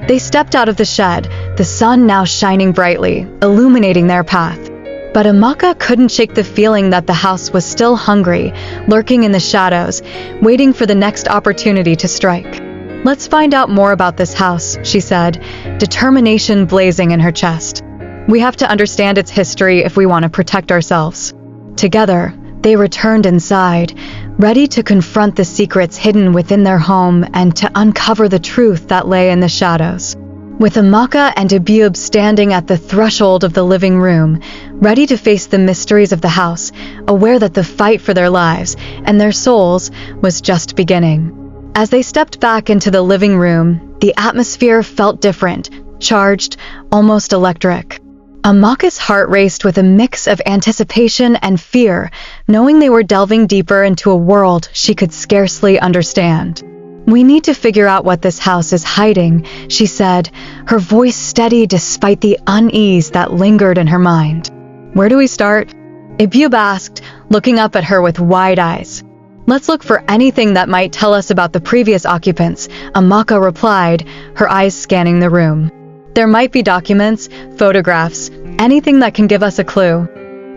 They stepped out of the shed, the sun now shining brightly, illuminating their path. But Amaka couldn't shake the feeling that the house was still hungry, lurking in the shadows, waiting for the next opportunity to strike. "Let's find out more about this house," she said, determination blazing in her chest. "We have to understand its history if we want to protect ourselves." Together, they returned inside, ready to confront the secrets hidden within their home and to uncover the truth that lay in the shadows. With Amaka and Ebube standing at the threshold of the living room, ready to face the mysteries of the house, aware that the fight for their lives and their souls was just beginning. As they stepped back into the living room, the atmosphere felt different, charged, almost electric. Amaka's heart raced with a mix of anticipation and fear, knowing they were delving deeper into a world she could scarcely understand. "We need to figure out what this house is hiding," she said, her voice steady despite the unease that lingered in her mind. "Where do we start?" Ebube asked, looking up at her with wide eyes. "Let's look for anything that might tell us about the previous occupants," Amaka replied, her eyes scanning the room. "There might be documents, photographs, anything that can give us a clue."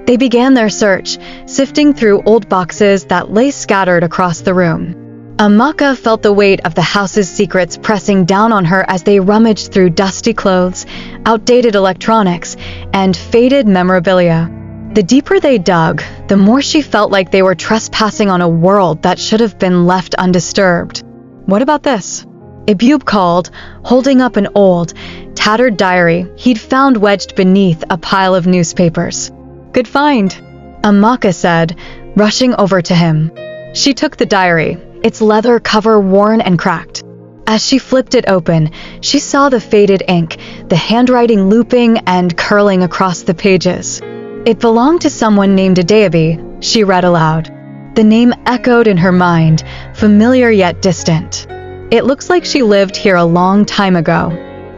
They began their search, sifting through old boxes that lay scattered across the room. Amaka felt the weight of the house's secrets pressing down on her as they rummaged through dusty clothes, outdated electronics, and faded memorabilia. The deeper they dug, the more she felt like they were trespassing on a world that should have been left undisturbed. "What about this?" Ebube called, holding up an old, tattered diary he'd found wedged beneath a pile of newspapers. "Good find," Amaka said, rushing over to him. She took the diary, its leather cover worn and cracked. As she flipped it open, she saw the faded ink, the handwriting looping and curling across the pages. "It belonged to someone named Adeobi," she read aloud. The name echoed in her mind, familiar yet distant. "It looks like she lived here a long time ago.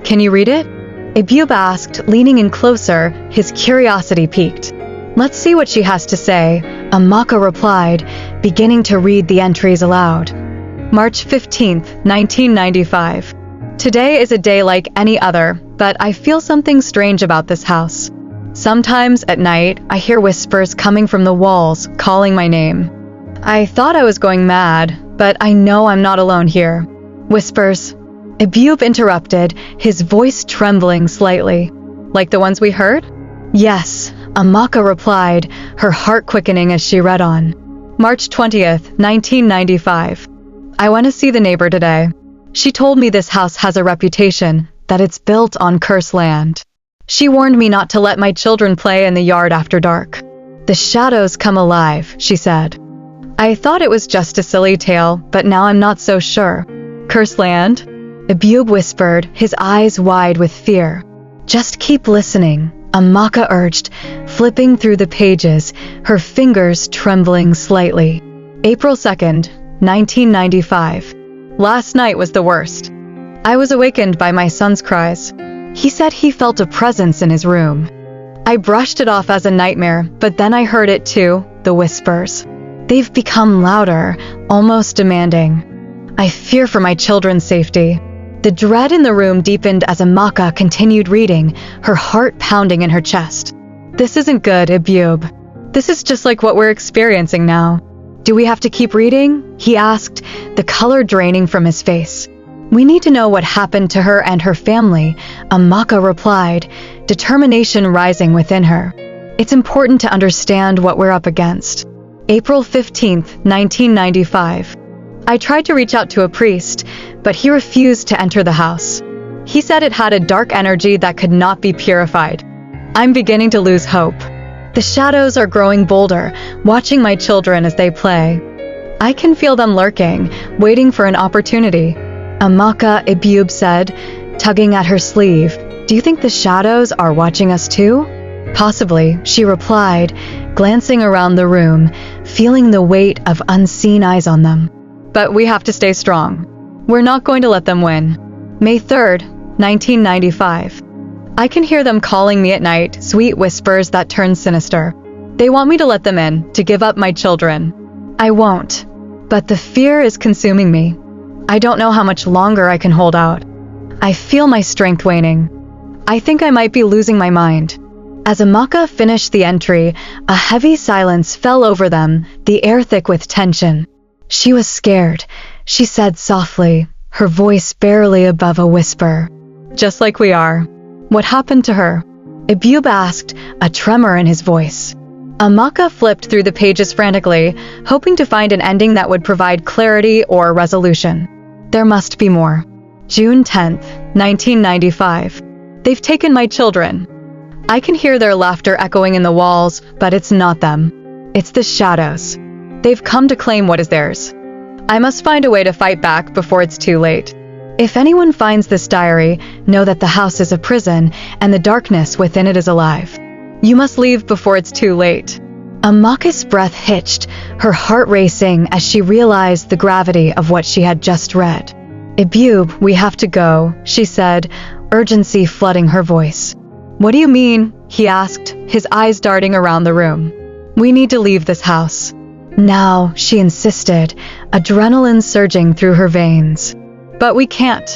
Can you read it?" Ebube asked, leaning in closer, his curiosity piqued. "Let's see what she has to say," Amaka replied, beginning to read the entries aloud. March 15th, 1995. "Today is a day like any other, but I feel something strange about this house. Sometimes at night, I hear whispers coming from the walls, calling my name. I thought I was going mad, but I know I'm not alone here." "Whispers?" Ebube interrupted, his voice trembling slightly. "Like the ones we heard?" "Yes," Amaka replied, her heart quickening as she read on. March 20th, 1995. "I went to see the neighbor today. She told me this house has a reputation, that it's built on cursed land. She warned me not to let my children play in the yard after dark. The shadows come alive," she said. "I thought it was just a silly tale, but now I'm not so sure." "Cursed land?" Ebube whispered, his eyes wide with fear. "Just keep listening," Amaka urged, flipping through the pages, her fingers trembling slightly. April 2nd, 1995. "Last night was the worst. I was awakened by my son's cries. He said he felt a presence in his room. I brushed it off as a nightmare, but then I heard it too, the whispers. They've become louder, almost demanding. I fear for my children's safety." The dread in the room deepened as Amaka continued reading, her heart pounding in her chest. "This isn't good, Ebube. This is just like what we're experiencing now." "Do we have to keep reading?" he asked, the color draining from his face. "We need to know what happened to her and her family," Amaka replied, determination rising within her. "It's important to understand what we're up against." April 15th, 1995. "I tried to reach out to a priest, but he refused to enter the house. He said it had a dark energy that could not be purified. I'm beginning to lose hope. The shadows are growing bolder, watching my children as they play. I can feel them lurking, waiting for an opportunity." Amaka, Ebube said, tugging at her sleeve. "Do you think the shadows are watching us too?" "Possibly," she replied, glancing around the room, feeling the weight of unseen eyes on them. "But we have to stay strong. We're not going to let them win." May 3rd, 1995. "I can hear them calling me at night, sweet whispers that turn sinister. They want me to let them in, to give up my children. I won't. But the fear is consuming me. I don't know how much longer I can hold out. I feel my strength waning. I think I might be losing my mind." As Amaka finished the entry, a heavy silence fell over them, the air thick with tension. "She was scared," she said softly, her voice barely above a whisper. "Just like we are. What happened to her?" Ebube asked, a tremor in his voice. Amaka flipped through the pages frantically, hoping to find an ending that would provide clarity or resolution. There must be more. June 10th, 1995. "They've taken my children. I can hear their laughter echoing in the walls, but it's not them. It's the shadows. They've come to claim what is theirs. I must find a way to fight back before it's too late. If anyone finds this diary, know that the house is a prison and the darkness within it is alive. You must leave before it's too late." Amaka's breath hitched, her heart racing as she realized the gravity of what she had just read. "Ebube, we have to go," she said, urgency flooding her voice. "What do you mean?" he asked, his eyes darting around the room. "We need to leave this house. Now," she insisted, adrenaline surging through her veins. "But we can't.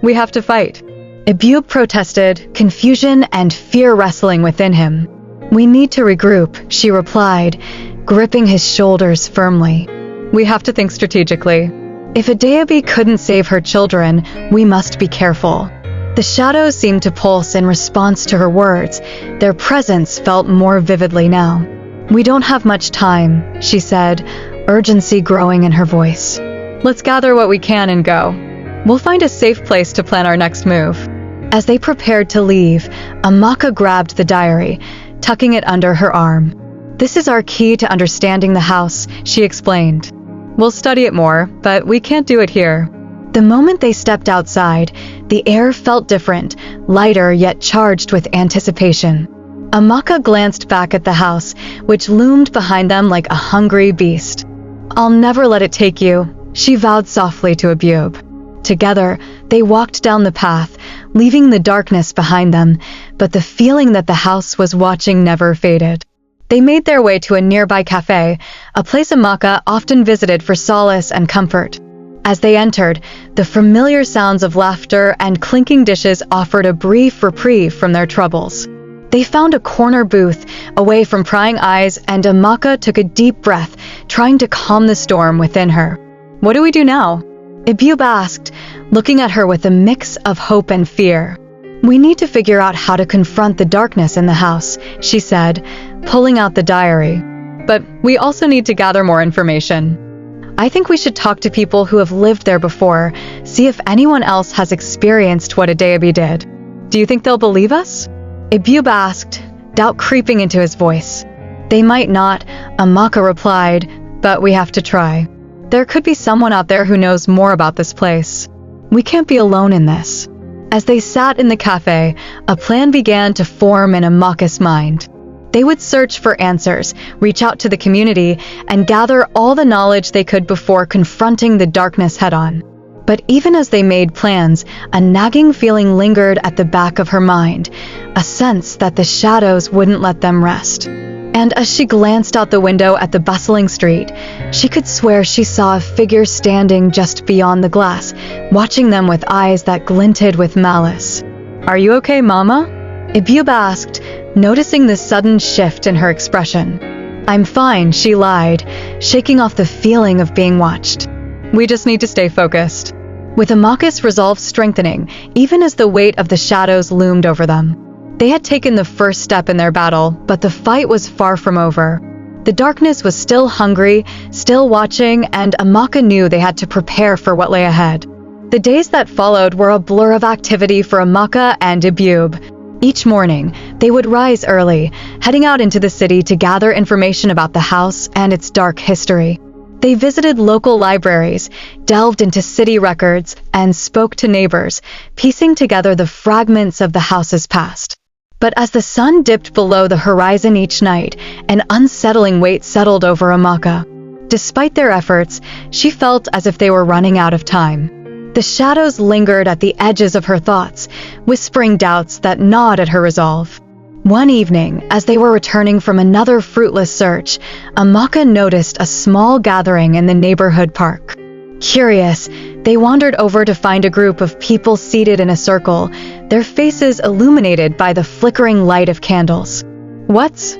We have to fight." Ebube protested, confusion and fear wrestling within him. "We need to regroup," she replied, gripping his shoulders firmly. "We have to think strategically. If Adeobi couldn't save her children, we must be careful." The shadows seemed to pulse in response to her words. Their presence felt more vividly now. "We don't have much time," she said, urgency growing in her voice. "Let's gather what we can and go. We'll find a safe place to plan our next move." As they prepared to leave, Amaka grabbed the diary, tucking it under her arm. "This is our key to understanding the house," she explained. "We'll study it more, but we can't do it here." The moment they stepped outside, the air felt different, lighter yet charged with anticipation. Amaka glanced back at the house, which loomed behind them like a hungry beast. "I'll never let it take you," she vowed softly to EBUBE. Together, they walked down the path, leaving the darkness behind them, but the feeling that the house was watching never faded. They made their way to a nearby cafe, a place Amaka often visited for solace and comfort. As they entered, the familiar sounds of laughter and clinking dishes offered a brief reprieve from their troubles. They found a corner booth, away from prying eyes, and Amaka took a deep breath, trying to calm the storm within her. "What do we do now?" EBUBE asked, looking at her with a mix of hope and fear. "We need to figure out how to confront the darkness in the house," she said, pulling out the diary. "But we also need to gather more information. I think we should talk to people who have lived there before, see if anyone else has experienced what Adeobi did. Do you think they'll believe us?" EBUBE asked, doubt creeping into his voice. "They might not," Amaka replied, "but we have to try. There could be someone out there who knows more about this place. We can't be alone in this." As they sat in the cafe, a plan began to form in Amaka's mind. They would search for answers, reach out to the community, and gather all the knowledge they could before confronting the darkness head-on. But even as they made plans, a nagging feeling lingered at the back of her mind, a sense that the shadows wouldn't let them rest. And as she glanced out the window at the bustling street, she could swear she saw a figure standing just beyond the glass, watching them with eyes that glinted with malice. "Are you okay, Mama?" EBUBE asked, noticing the sudden shift in her expression. "I'm fine," she lied, shaking off the feeling of being watched. "We just need to stay focused." With Amaka's resolve strengthening, even as the weight of the shadows loomed over them. They had taken the first step in their battle, but the fight was far from over. The darkness was still hungry, still watching, and Amaka knew they had to prepare for what lay ahead. The days that followed were a blur of activity for Amaka and EBUBE. Each morning, they would rise early, heading out into the city to gather information about the house and its dark history. They visited local libraries, delved into city records, and spoke to neighbors, piecing together the fragments of the house's past. But as the sun dipped below the horizon each night, an unsettling weight settled over Amaka. Despite their efforts, she felt as if they were running out of time. The shadows lingered at the edges of her thoughts, whispering doubts that gnawed at her resolve. One evening, as they were returning from another fruitless search, Amaka noticed a small gathering in the neighborhood park. Curious, they wandered over to find a group of people seated in a circle, their faces illuminated by the flickering light of candles. "What's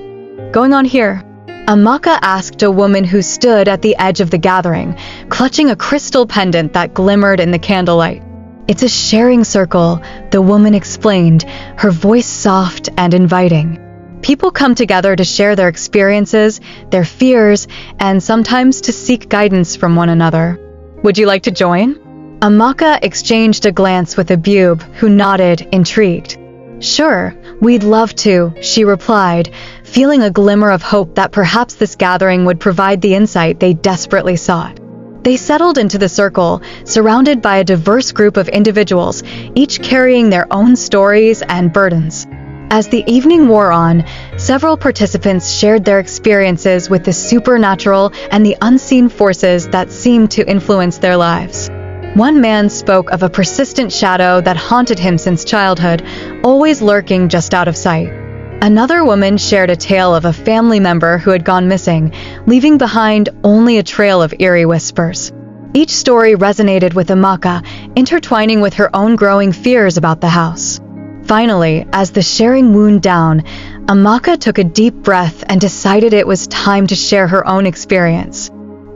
going on here?" Amaka asked a woman who stood at the edge of the gathering, clutching a crystal pendant that glimmered in the candlelight. "It's a sharing circle," the woman explained, her voice soft and inviting. "People come together to share their experiences, their fears, and sometimes to seek guidance from one another. Would you like to join?" Amaka exchanged a glance with EBUBE, who nodded, intrigued. "Sure, we'd love to," she replied, feeling a glimmer of hope that perhaps this gathering would provide the insight they desperately sought. They settled into the circle, surrounded by a diverse group of individuals, each carrying their own stories and burdens. As the evening wore on, several participants shared their experiences with the supernatural and the unseen forces that seemed to influence their lives. One man spoke of a persistent shadow that haunted him since childhood, always lurking just out of sight. Another woman shared a tale of a family member who had gone missing, leaving behind only a trail of eerie whispers. Each story resonated with Amaka, intertwining with her own growing fears about the house. Finally, as the sharing wound down, Amaka took a deep breath and decided it was time to share her own experience.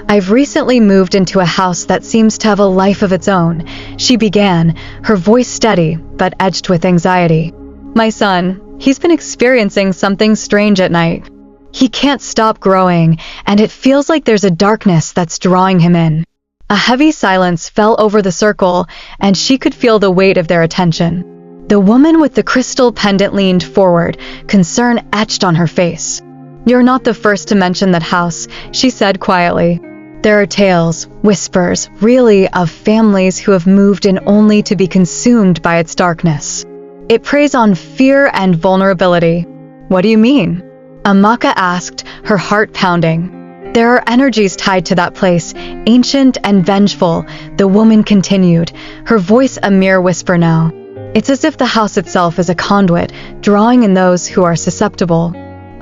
"I've recently moved into a house that seems to have a life of its own," she began, her voice steady but edged with anxiety. "My son, he's been experiencing something strange at night. He can't stop growing, and it feels like there's a darkness that's drawing him in. A heavy silence fell over the circle, and she could feel the weight of their attention. The woman with the crystal pendant leaned forward, concern etched on her face. "You're not the first to mention that house," she said quietly. "There are tales, whispers, really, of families who have moved in only to be consumed by its darkness. It preys on fear and vulnerability." "What do you mean?" Amaka asked, her heart pounding. "There are energies tied to that place, ancient and vengeful," the woman continued, her voice a mere whisper now. "It's as if the house itself is a conduit, drawing in those who are susceptible.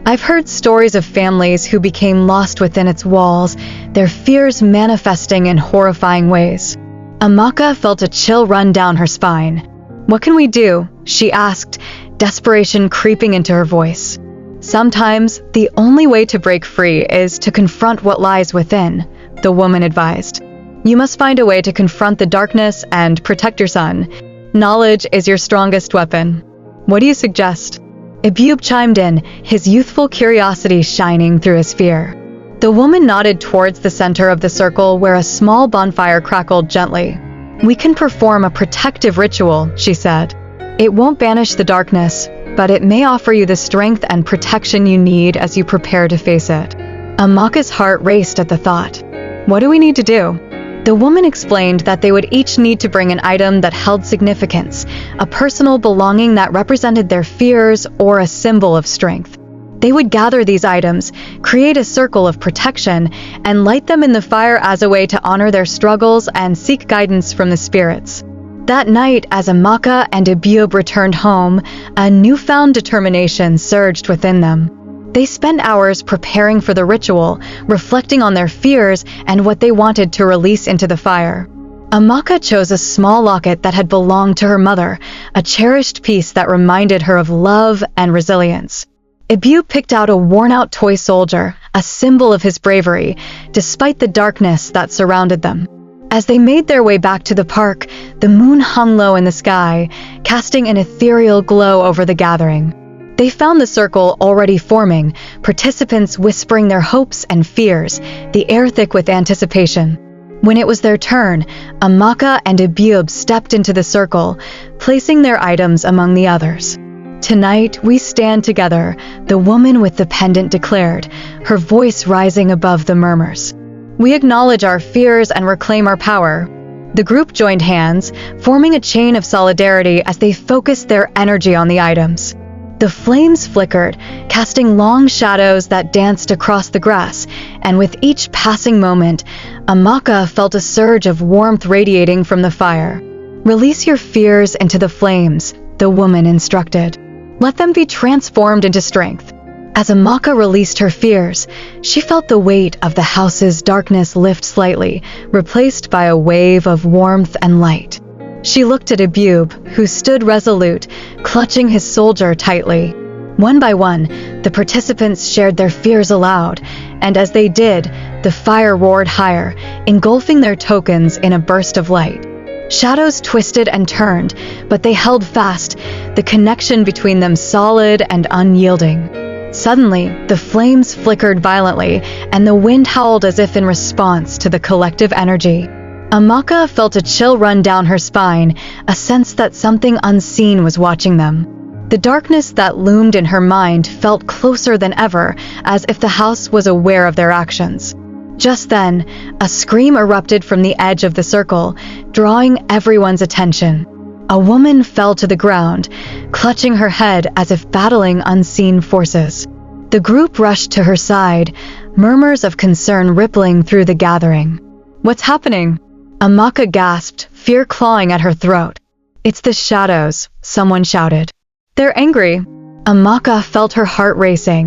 I've heard stories of families who became lost within its walls, their fears manifesting in horrifying ways." Amaka felt a chill run down her spine. "What can we do?" she asked, desperation creeping into her voice. "Sometimes, the only way to break free is to confront what lies within," the woman advised. "You must find a way to confront the darkness and protect your son. Knowledge is your strongest weapon. What do you suggest?" Ebube chimed in, his youthful curiosity shining through his fear. The woman nodded towards the center of the circle where a small bonfire crackled gently. "We can perform a protective ritual," she said. "It won't banish the darkness, but it may offer you the strength and protection you need as you prepare to face it." Amaka's heart raced at the thought. "What do we need to do?" The woman explained that they would each need to bring an item that held significance, a personal belonging that represented their fears or a symbol of strength. They would gather these items, create a circle of protection, and light them in the fire as a way to honor their struggles and seek guidance from the spirits. That night, as Amaka and Ebube returned home, a newfound determination surged within them. They spent hours preparing for the ritual, reflecting on their fears and what they wanted to release into the fire. Amaka chose a small locket that had belonged to her mother, a cherished piece that reminded her of love and resilience. Ebube picked out a worn-out toy soldier, a symbol of his bravery, despite the darkness that surrounded them. As they made their way back to the park, the moon hung low in the sky, casting an ethereal glow over the gathering. They found the circle already forming, participants whispering their hopes and fears, the air thick with anticipation. When it was their turn, Amaka and Ebube stepped into the circle, placing their items among the others. "Tonight we stand together," the woman with the pendant declared, her voice rising above the murmurs. "We acknowledge our fears and reclaim our power." The group joined hands, forming a chain of solidarity as they focused their energy on the items. The flames flickered, casting long shadows that danced across the grass, and with each passing moment, Amaka felt a surge of warmth radiating from the fire. "Release your fears into the flames," the woman instructed. "Let them be transformed into strength." As Amaka released her fears, she felt the weight of the house's darkness lift slightly, replaced by a wave of warmth and light. She looked at Ebube, who stood resolute, clutching his soldier tightly. One by one, the participants shared their fears aloud, and as they did, the fire roared higher, engulfing their tokens in a burst of light. Shadows twisted and turned, but they held fast, the connection between them solid and unyielding. Suddenly, the flames flickered violently, and the wind howled as if in response to the collective energy. Amaka felt a chill run down her spine, a sense that something unseen was watching them. The darkness that loomed in her mind felt closer than ever, as if the house was aware of their actions. Just then, a scream erupted from the edge of the circle, drawing everyone's attention. A woman fell to the ground, clutching her head as if battling unseen forces. The group rushed to her side, murmurs of concern rippling through the gathering. "What's happening?" Amaka gasped, fear clawing at her throat. "It's the shadows," someone shouted. "They're angry." Amaka felt her heart racing.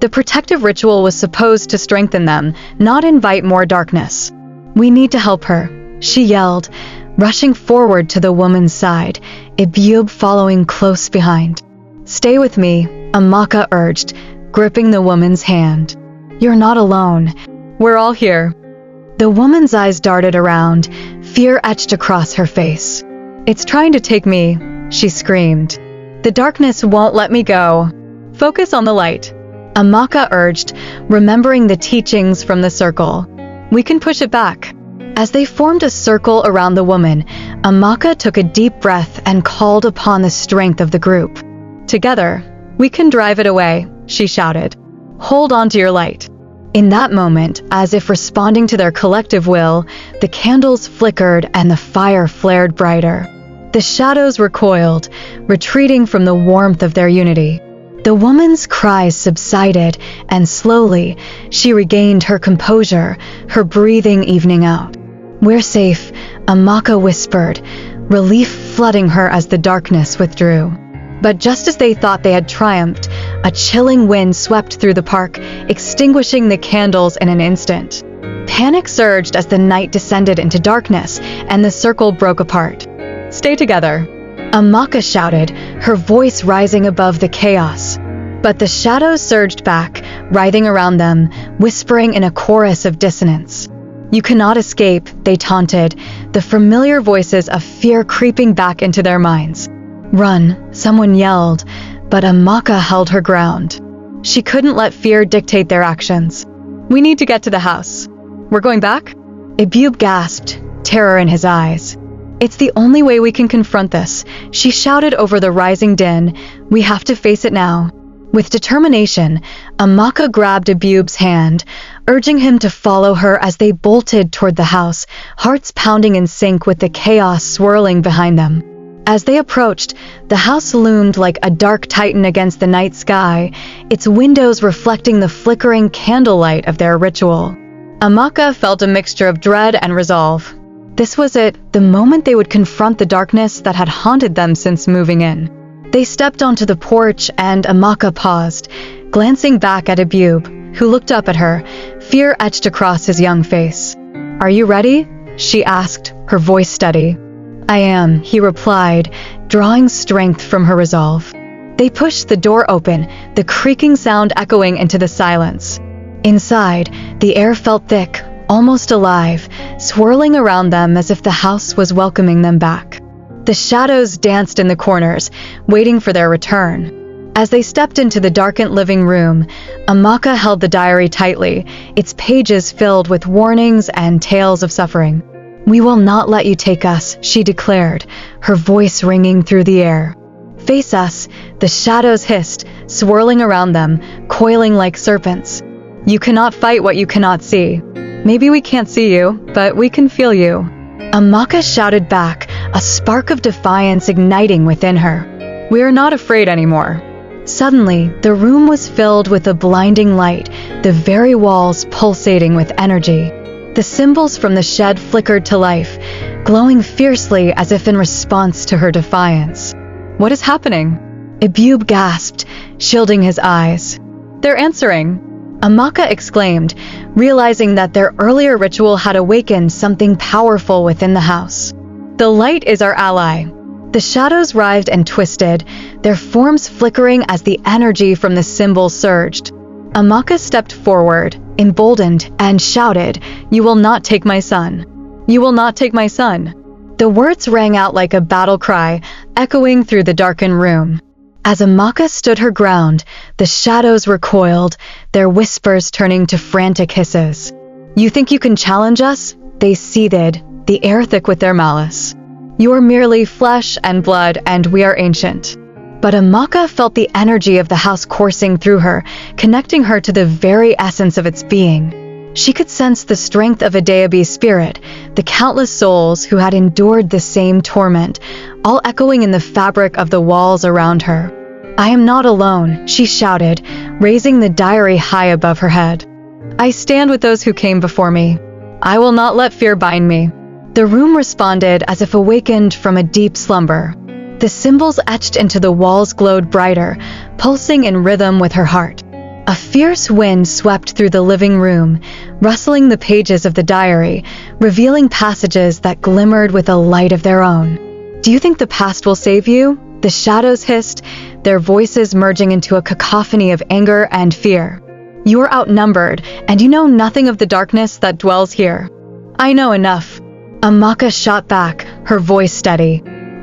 The protective ritual was supposed to strengthen them, not invite more darkness. "We need to help her," she yelled, rushing forward to the woman's side, Ebube following close behind. "Stay with me," Amaka urged, gripping the woman's hand. "You're not alone. We're all here." The woman's eyes darted around, fear etched across her face. "It's trying to take me," she screamed. "The darkness won't let me go. Focus on the light," Amaka urged, remembering the teachings from the circle. "We can push it back." As they formed a circle around the woman, Amaka took a deep breath and called upon the strength of the group. "Together, we can drive it away," she shouted. "Hold on to your light." In that moment, as if responding to their collective will, the candles flickered and the fire flared brighter. The shadows recoiled, retreating from the warmth of their unity. The woman's cries subsided, and slowly, she regained her composure, her breathing evening out. "We're safe," Amaka whispered, relief flooding her as the darkness withdrew. But just as they thought they had triumphed, a chilling wind swept through the park, extinguishing the candles in an instant. Panic surged as the night descended into darkness, and the circle broke apart. "Stay together," Amaka shouted, her voice rising above the chaos. But the shadows surged back, writhing around them, whispering in a chorus of dissonance. "You cannot escape," they taunted, the familiar voices of fear creeping back into their minds. "Run," someone yelled, but Amaka held her ground. She couldn't let fear dictate their actions. "We need to get to the house." "We're going back?" Ebube gasped, terror in his eyes. "It's the only way we can confront this," she shouted over the rising din. "We have to face it now." With determination, Amaka grabbed Ebube's hand, urging him to follow her as they bolted toward the house, hearts pounding in sync with the chaos swirling behind them. As they approached, the house loomed like a dark titan against the night sky, its windows reflecting the flickering candlelight of their ritual. Amaka felt a mixture of dread and resolve. This was it, the moment they would confront the darkness that had haunted them since moving in. They stepped onto the porch and Amaka paused, glancing back at Ebube, who looked up at her, fear etched across his young face. "Are you ready?" she asked, her voice steady. "I am," he replied, drawing strength from her resolve. They pushed the door open, the creaking sound echoing into the silence. Inside, the air felt thick, almost alive, swirling around them as if the house was welcoming them back. The shadows danced in the corners, waiting for their return. As they stepped into the darkened living room, Amaka held the diary tightly, its pages filled with warnings and tales of suffering. "We will not let you take us," she declared, her voice ringing through the air. "Face us," the shadows hissed, swirling around them, coiling like serpents. "You cannot fight what you cannot see. Maybe we can't see you, but we can feel you." Amaka shouted back, a spark of defiance igniting within her. "We are not afraid anymore." Suddenly, the room was filled with a blinding light, the very walls pulsating with energy. The symbols from the shed flickered to life, glowing fiercely as if in response to her defiance. "What is happening?" Ebube gasped, shielding his eyes. "They're answering," Amaka exclaimed, realizing that their earlier ritual had awakened something powerful within the house. "The light is our ally." The shadows writhed and twisted, their forms flickering as the energy from the symbol surged. Amaka stepped forward, emboldened, and shouted, "You will not take my son. You will not take my son." The words rang out like a battle cry, echoing through the darkened room. As Amaka stood her ground, the shadows recoiled, their whispers turning to frantic hisses. "You think you can challenge us?" They seethed, the air thick with their malice. "You are merely flesh and blood, and we are ancient." But Amaka felt the energy of the house coursing through her, connecting her to the very essence of its being. She could sense the strength of Adeobi's spirit, the countless souls who had endured the same torment, all echoing in the fabric of the walls around her. "I am not alone," she shouted, raising the diary high above her head. "I stand with those who came before me. I will not let fear bind me." The room responded as if awakened from a deep slumber. The symbols etched into the walls glowed brighter, pulsing in rhythm with her heart. A fierce wind swept through the living room, rustling the pages of the diary, revealing passages that glimmered with a light of their own. "Do you think the past will save you?" The shadows hissed, their voices merging into a cacophony of anger and fear. "You are outnumbered, and you know nothing of the darkness that dwells here." "I know enough," Amaka shot back, her voice steady.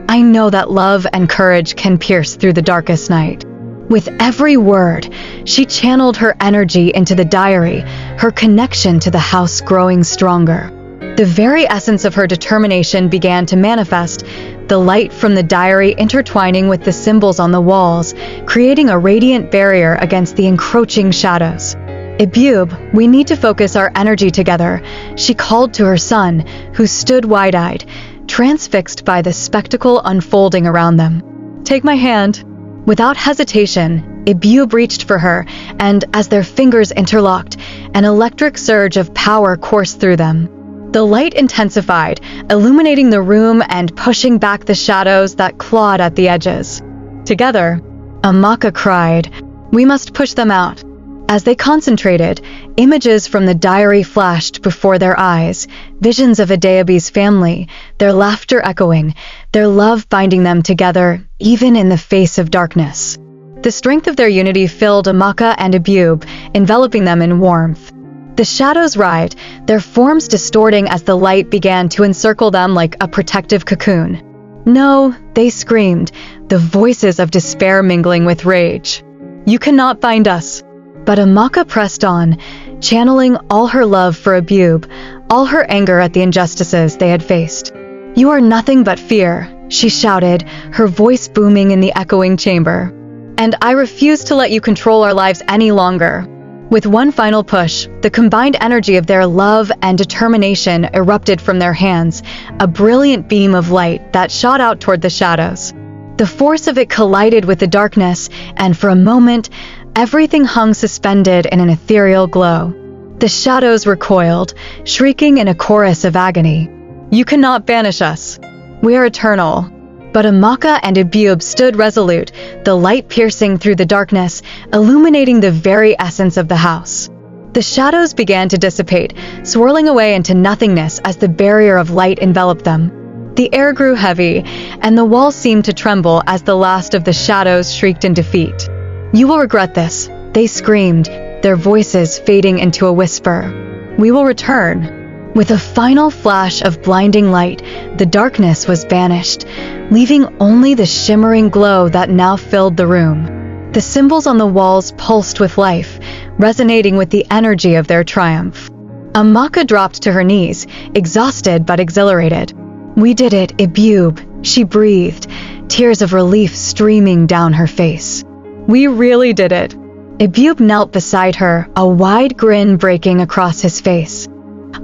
"I know that love and courage can pierce through the darkest night." With every word, she channeled her energy into the diary, her connection to the house growing stronger. The very essence of her determination began to manifest, the light from the diary intertwining with the symbols on the walls, creating a radiant barrier against the encroaching shadows. "Ebube, we need to focus our energy together," she called to her son, who stood wide-eyed, transfixed by the spectacle unfolding around them. "Take my hand." Without hesitation, Ebube reached for her, and as their fingers interlocked, an electric surge of power coursed through them. The light intensified, illuminating the room and pushing back the shadows that clawed at the edges. Together, Amaka cried, "We must push them out." As they concentrated, images from the diary flashed before their eyes, visions of Adeobi's family, their laughter echoing, their love binding them together, even in the face of darkness. The strength of their unity filled Amaka and Ebube, enveloping them in warmth. The shadows writhed, their forms distorting as the light began to encircle them like a protective cocoon. "No," they screamed, the voices of despair mingling with rage. "You cannot bind us." But Amaka pressed on, channeling all her love for Ebube, all her anger at the injustices they had faced. "You are nothing but fear," she shouted, her voice booming in the echoing chamber. "And I refuse to let you control our lives any longer." With one final push, the combined energy of their love and determination erupted from their hands, a brilliant beam of light that shot out toward the shadows. The force of it collided with the darkness, and for a moment, everything hung suspended in an ethereal glow. The shadows recoiled, shrieking in a chorus of agony. "You cannot banish us. We are eternal." But Amaka and Ebube stood resolute, the light piercing through the darkness, illuminating the very essence of the house. The shadows began to dissipate, swirling away into nothingness as the barrier of light enveloped them. The air grew heavy, and the walls seemed to tremble as the last of the shadows shrieked in defeat. "You will regret this," they screamed, their voices fading into a whisper. "We will return." With a final flash of blinding light, the darkness was banished, leaving only the shimmering glow that now filled the room. The symbols on the walls pulsed with life, resonating with the energy of their triumph. Amaka dropped to her knees, exhausted but exhilarated. "We did it, Ebube," she breathed, tears of relief streaming down her face. "We really did it." Ebube knelt beside her, a wide grin breaking across his face.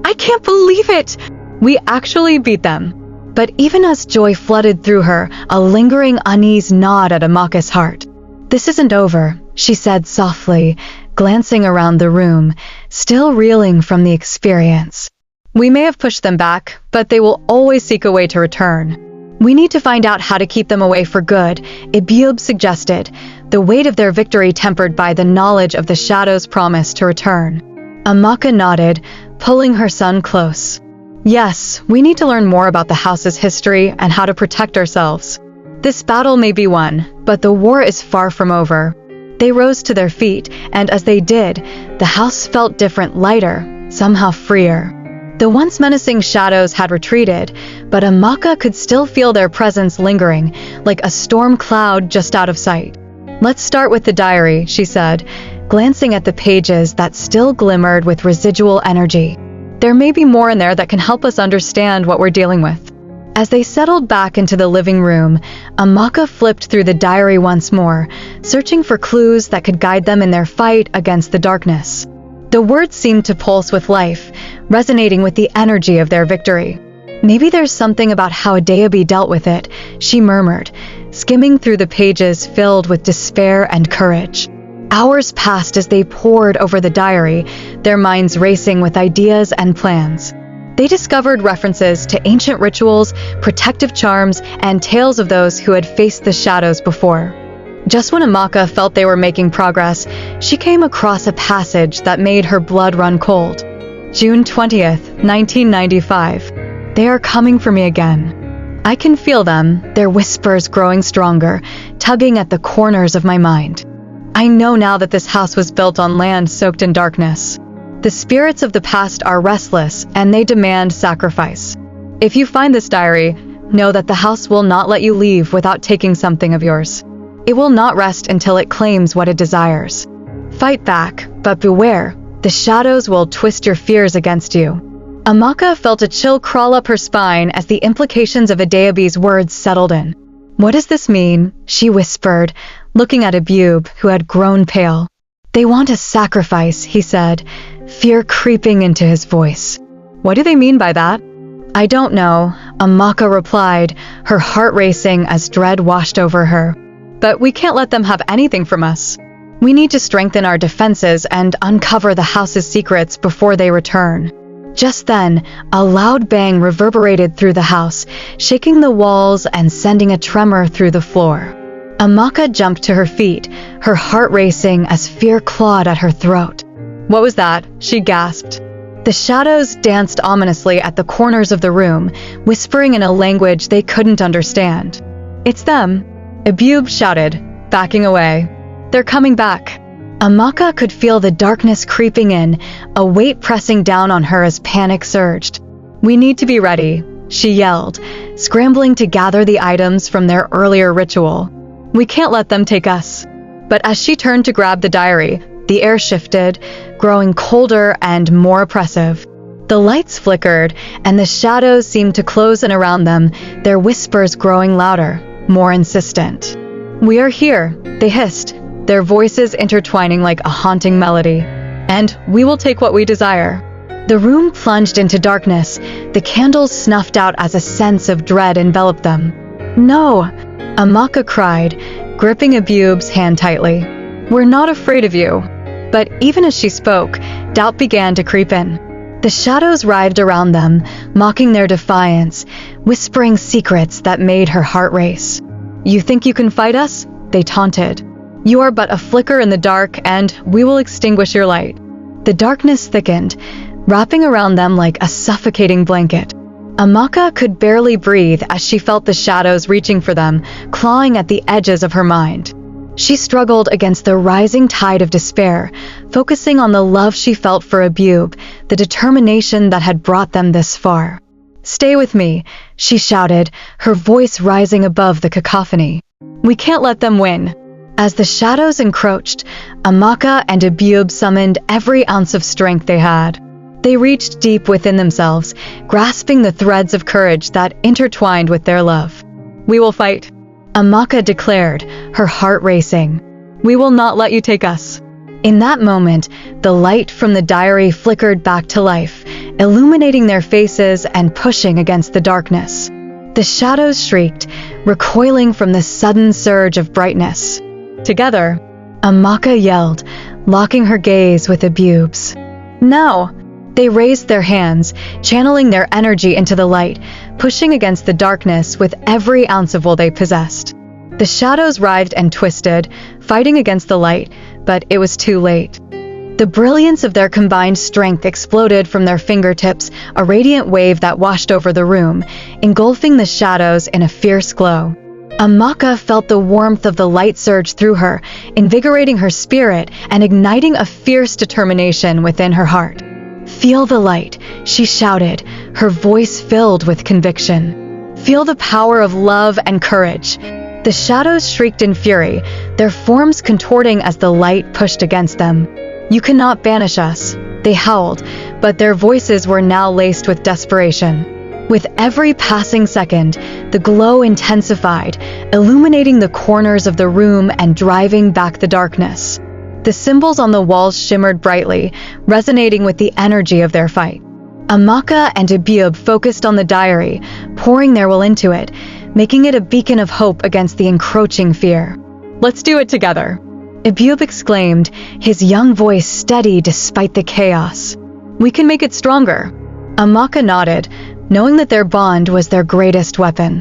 "I can't believe it! We actually beat them." But even as joy flooded through her, a lingering unease gnawed at Amaka's heart. "This isn't over," she said softly, glancing around the room, still reeling from the experience. "We may have pushed them back, but they will always seek a way to return. We need to find out how to keep them away for good," Ebube suggested, the weight of their victory tempered by the knowledge of the shadow's promise to return. Amaka nodded, pulling her son close. "Yes, we need to learn more about the house's history and how to protect ourselves. This battle may be won, but the war is far from over." They rose to their feet, and as they did, the house felt different, lighter, somehow freer. The once menacing shadows had retreated, but Amaka could still feel their presence lingering, like a storm cloud just out of sight. "Let's start with the diary," she said, glancing at the pages that still glimmered with residual energy. "There may be more in there that can help us understand what we're dealing with." As they settled back into the living room, Amaka flipped through the diary once more, searching for clues that could guide them in their fight against the darkness. The words seemed to pulse with life, resonating with the energy of their victory. "Maybe there's something about how Adeobi dealt with it," she murmured, skimming through the pages filled with despair and courage. Hours passed as they pored over the diary, their minds racing with ideas and plans. They discovered references to ancient rituals, protective charms, and tales of those who had faced the shadows before. Just when Amaka felt they were making progress, she came across a passage that made her blood run cold. June 20th, 1995. "They are coming for me again. I can feel them, their whispers growing stronger, tugging at the corners of my mind. I know now that this house was built on land soaked in darkness. The spirits of the past are restless, and they demand sacrifice. If you find this diary, know that the house will not let you leave without taking something of yours. It will not rest until it claims what it desires. Fight back, but beware, the shadows will twist your fears against you." Amaka felt a chill crawl up her spine as the implications of Adeobi's words settled in. "What does this mean?" she whispered, looking at Ebube, who had grown pale. "They want a sacrifice," he said, fear creeping into his voice. "What do they mean by that?" "I don't know," Amaka replied, her heart racing as dread washed over her. "But we can't let them have anything from us. We need to strengthen our defenses and uncover the house's secrets before they return." Just then, a loud bang reverberated through the house, shaking the walls and sending a tremor through the floor. Amaka jumped to her feet, her heart racing as fear clawed at her throat. "What was that?" she gasped. The shadows danced ominously at the corners of the room, whispering in a language they couldn't understand. "It's them," Ebube shouted, backing away. "They're coming back." Amaka could feel the darkness creeping in, a weight pressing down on her as panic surged. "We need to be ready," she yelled, scrambling to gather the items from their earlier ritual. "We can't let them take us." But as she turned to grab the diary, the air shifted, growing colder and more oppressive. The lights flickered, and the shadows seemed to close in around them, their whispers growing louder, more insistent. "We are here," they hissed, their voices intertwining like a haunting melody. "And we will take what we desire." The room plunged into darkness, the candles snuffed out as a sense of dread enveloped them. "No!" Amaka cried, gripping Ebube's hand tightly. "We're not afraid of you." But even as she spoke, doubt began to creep in. The shadows writhed around them, mocking their defiance, whispering secrets that made her heart race. "You think you can fight us?" they taunted. "You are but a flicker in the dark, and we will extinguish your light." The darkness thickened, wrapping around them like a suffocating blanket. Amaka could barely breathe as she felt the shadows reaching for them, clawing at the edges of her mind. She struggled against the rising tide of despair, focusing on the love she felt for Ebube, the determination that had brought them this far. "Stay with me," she shouted, her voice rising above the cacophony. "We can't let them win." As the shadows encroached, Amaka and Ebube summoned every ounce of strength they had. They reached deep within themselves, grasping the threads of courage that intertwined with their love. "We will fight," Amaka declared, her heart racing. "We will not let you take us." In that moment, the light from the diary flickered back to life, illuminating their faces and pushing against the darkness. The shadows shrieked, recoiling from the sudden surge of brightness. "Together," Amaka yelled, locking her gaze with Ebube's. "Now!" They raised their hands, channeling their energy into the light, pushing against the darkness with every ounce of will they possessed. The shadows writhed and twisted, fighting against the light, but it was too late. The brilliance of their combined strength exploded from their fingertips, a radiant wave that washed over the room, engulfing the shadows in a fierce glow. Amaka felt the warmth of the light surge through her, invigorating her spirit and igniting a fierce determination within her heart. "Feel the light," she shouted, her voice filled with conviction. "Feel the power of love and courage." The shadows shrieked in fury, their forms contorting as the light pushed against them. "You cannot banish us," they howled, but their voices were now laced with desperation. With every passing second, the glow intensified, illuminating the corners of the room and driving back the darkness. The symbols on the walls shimmered brightly, resonating with the energy of their fight. Amaka and Ebube focused on the diary, pouring their will into it, making it a beacon of hope against the encroaching fear. "Let's do it together," Ebube exclaimed, his young voice steady despite the chaos. "We can make it stronger." Amaka nodded, knowing that their bond was their greatest weapon.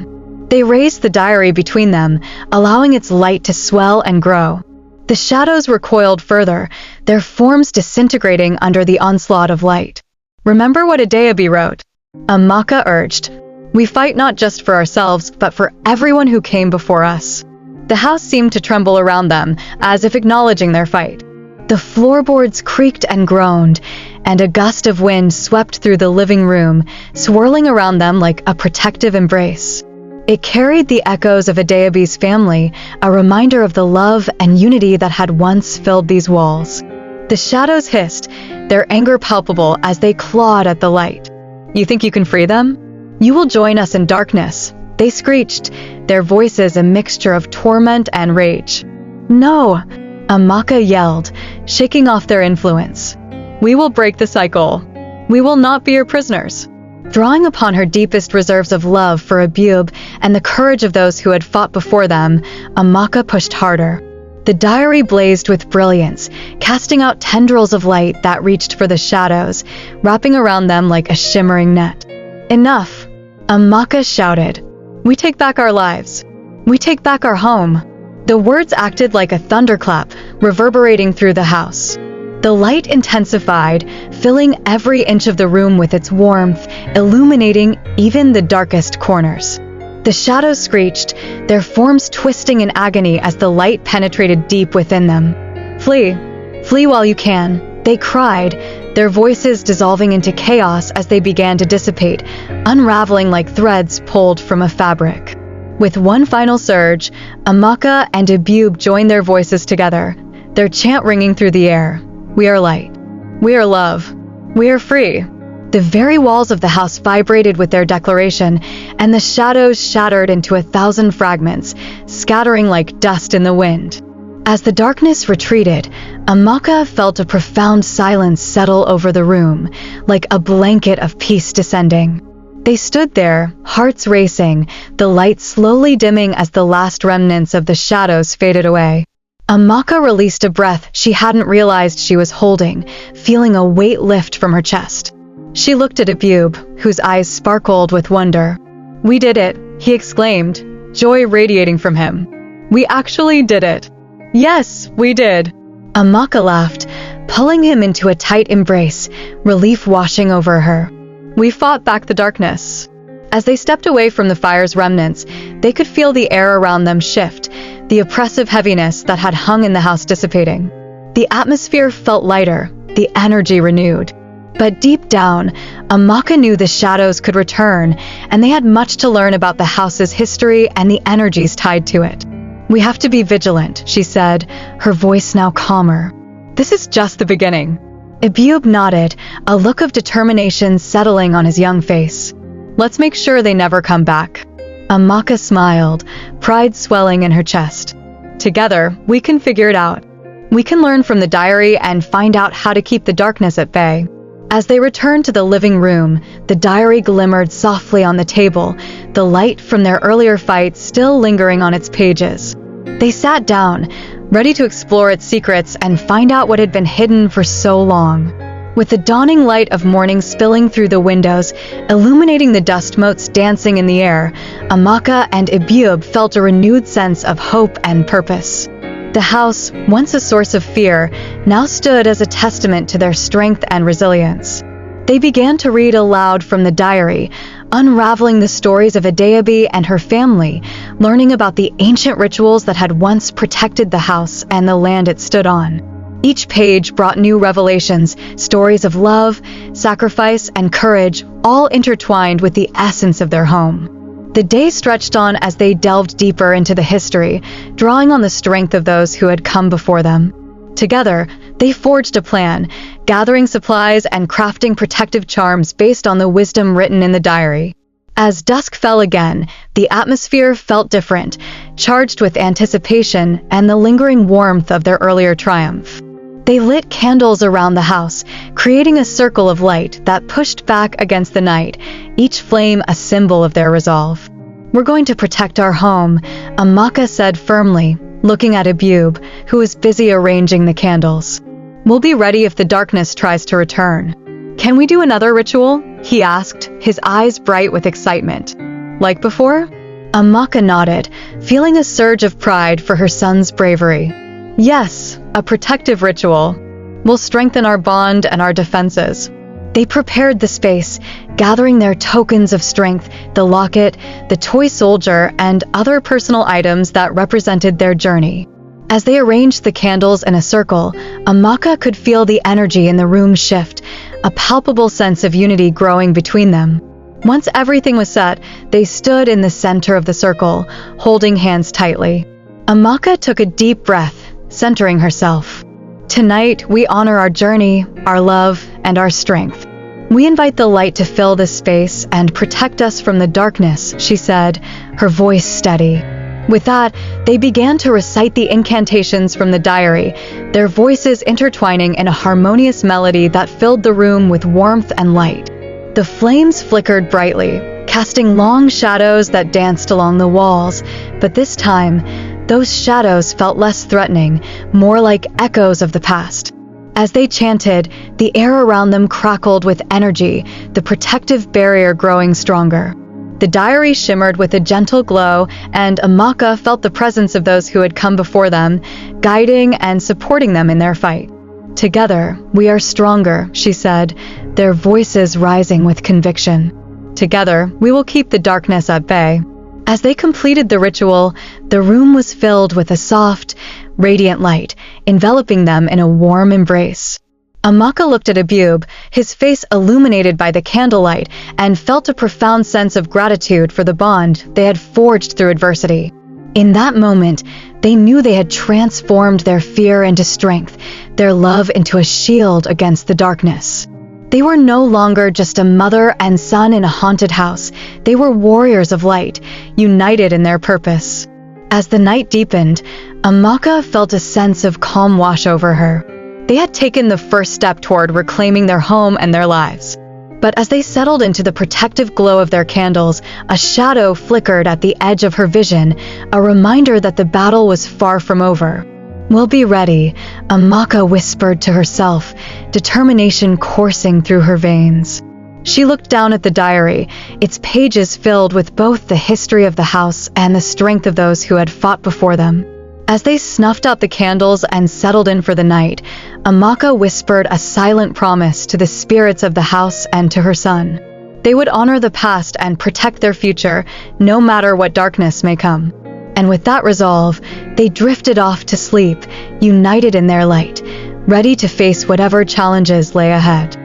They raised the diary between them, allowing its light to swell and grow. The shadows recoiled further, their forms disintegrating under the onslaught of light. "Remember what Adeobi wrote," Amaka urged. "We fight not just for ourselves, but for everyone who came before us." The house seemed to tremble around them, as if acknowledging their fight. The floorboards creaked and groaned, and a gust of wind swept through the living room, swirling around them like a protective embrace. It carried the echoes of Adeobi's family, a reminder of the love and unity that had once filled these walls. The shadows hissed, their anger palpable as they clawed at the light. You think you can free them? You will join us in darkness, they screeched, their voices a mixture of torment and rage. No, Amaka yelled, shaking off their influence. We will break the cycle. We will not be your prisoners. Drawing upon her deepest reserves of love for EBUBE and the courage of those who had fought before them, Amaka pushed harder. The diary blazed with brilliance, casting out tendrils of light that reached for the shadows, wrapping around them like a shimmering net. Enough, Amaka shouted. We take back our lives. We take back our home. The words acted like a thunderclap, reverberating through the house. The light intensified, filling every inch of the room with its warmth, illuminating even the darkest corners. The shadows screeched, their forms twisting in agony as the light penetrated deep within them. Flee! Flee while you can, they cried, their voices dissolving into chaos as they began to dissipate, unraveling like threads pulled from a fabric. With one final surge, Amaka and EBUBE joined their voices together, their chant ringing through the air. We are light. We are love. We are free. The very walls of the house vibrated with their declaration, and the shadows shattered into 1,000 fragments, scattering like dust in the wind. As the darkness retreated, Amaka felt a profound silence settle over the room, like a blanket of peace descending. They stood there, hearts racing, the light slowly dimming as the last remnants of the shadows faded away. Amaka released a breath she hadn't realized she was holding, feeling a weight lift from her chest. She looked at EBUBE, whose eyes sparkled with wonder. We did it, he exclaimed, joy radiating from him. We actually did it. Yes, we did. Amaka laughed, pulling him into a tight embrace, relief washing over her. We fought back the darkness. As they stepped away from the fire's remnants, they could feel the air around them shift, the oppressive heaviness that had hung in the house dissipating. The atmosphere felt lighter, the energy renewed. But deep down, Amaka knew the shadows could return, and they had much to learn about the house's history and the energies tied to it. We have to be vigilant, she said, her voice now calmer. This is just the beginning. EBUBE nodded, a look of determination settling on his young face. Let's make sure they never come back. Amaka smiled, pride swelling in her chest. Together, we can figure it out. We can learn from the diary and find out how to keep the darkness at bay. As they returned to the living room, the diary glimmered softly on the table, the light from their earlier fight still lingering on its pages. They sat down, ready to explore its secrets and find out what had been hidden for so long. With the dawning light of morning spilling through the windows, illuminating the dust motes dancing in the air, Amaka and EBUBE felt a renewed sense of hope and purpose. The house, once a source of fear, now stood as a testament to their strength and resilience. They began to read aloud from the diary, unraveling the stories of Adeobi and her family, learning about the ancient rituals that had once protected the house and the land it stood on. Each page brought new revelations, stories of love, sacrifice, and courage, all intertwined with the essence of their home. The day stretched on as they delved deeper into the history, drawing on the strength of those who had come before them. Together, they forged a plan, gathering supplies and crafting protective charms based on the wisdom written in the diary. As dusk fell again, the atmosphere felt different, charged with anticipation and the lingering warmth of their earlier triumph. They lit candles around the house, creating a circle of light that pushed back against the night, each flame a symbol of their resolve. We're going to protect our home, Amaka said firmly, looking at EBUBE, who was busy arranging the candles. We'll be ready if the darkness tries to return. Can we do another ritual? He asked, his eyes bright with excitement. Like before? Amaka nodded, feeling a surge of pride for her son's bravery. Yes, a protective ritual. We'll strengthen our bond and our defenses. They prepared the space, gathering their tokens of strength, the locket, the toy soldier, and other personal items that represented their journey. As they arranged the candles in a circle, Amaka could feel the energy in the room shift, a palpable sense of unity growing between them. Once everything was set, they stood in the center of the circle, holding hands tightly. Amaka took a deep breath, centering herself. Tonight, we honor our journey, our love, and our strength. "We invite the light to fill this space and protect us from the darkness," she said, her voice steady. With that, they began to recite the incantations from the diary, their voices intertwining in a harmonious melody that filled the room with warmth and light. The flames flickered brightly, casting long shadows that danced along the walls, but this time, those shadows felt less threatening, more like echoes of the past. As they chanted, the air around them crackled with energy, the protective barrier growing stronger. The diary shimmered with a gentle glow, and Amaka felt the presence of those who had come before them, guiding and supporting them in their fight. "Together, we are stronger," she said, their voices rising with conviction. "Together, we will keep the darkness at bay." As they completed the ritual, the room was filled with a soft, radiant light, enveloping them in a warm embrace. Amaka looked at Ebube, his face illuminated by the candlelight, and felt a profound sense of gratitude for the bond they had forged through adversity. In that moment, they knew they had transformed their fear into strength, their love into a shield against the darkness. They were no longer just a mother and son in a haunted house. They were warriors of light, united in their purpose. As the night deepened, Amaka felt a sense of calm wash over her. They had taken the first step toward reclaiming their home and their lives. But as they settled into the protective glow of their candles, a shadow flickered at the edge of her vision, a reminder that the battle was far from over. "We'll be ready," Amaka whispered to herself, determination coursing through her veins. She looked down at the diary, its pages filled with both the history of the house and the strength of those who had fought before them. As they snuffed out the candles and settled in for the night, Amaka whispered a silent promise to the spirits of the house and to her son. They would honor the past and protect their future, no matter what darkness may come. And with that resolve, they drifted off to sleep, united in their light, ready to face whatever challenges lay ahead.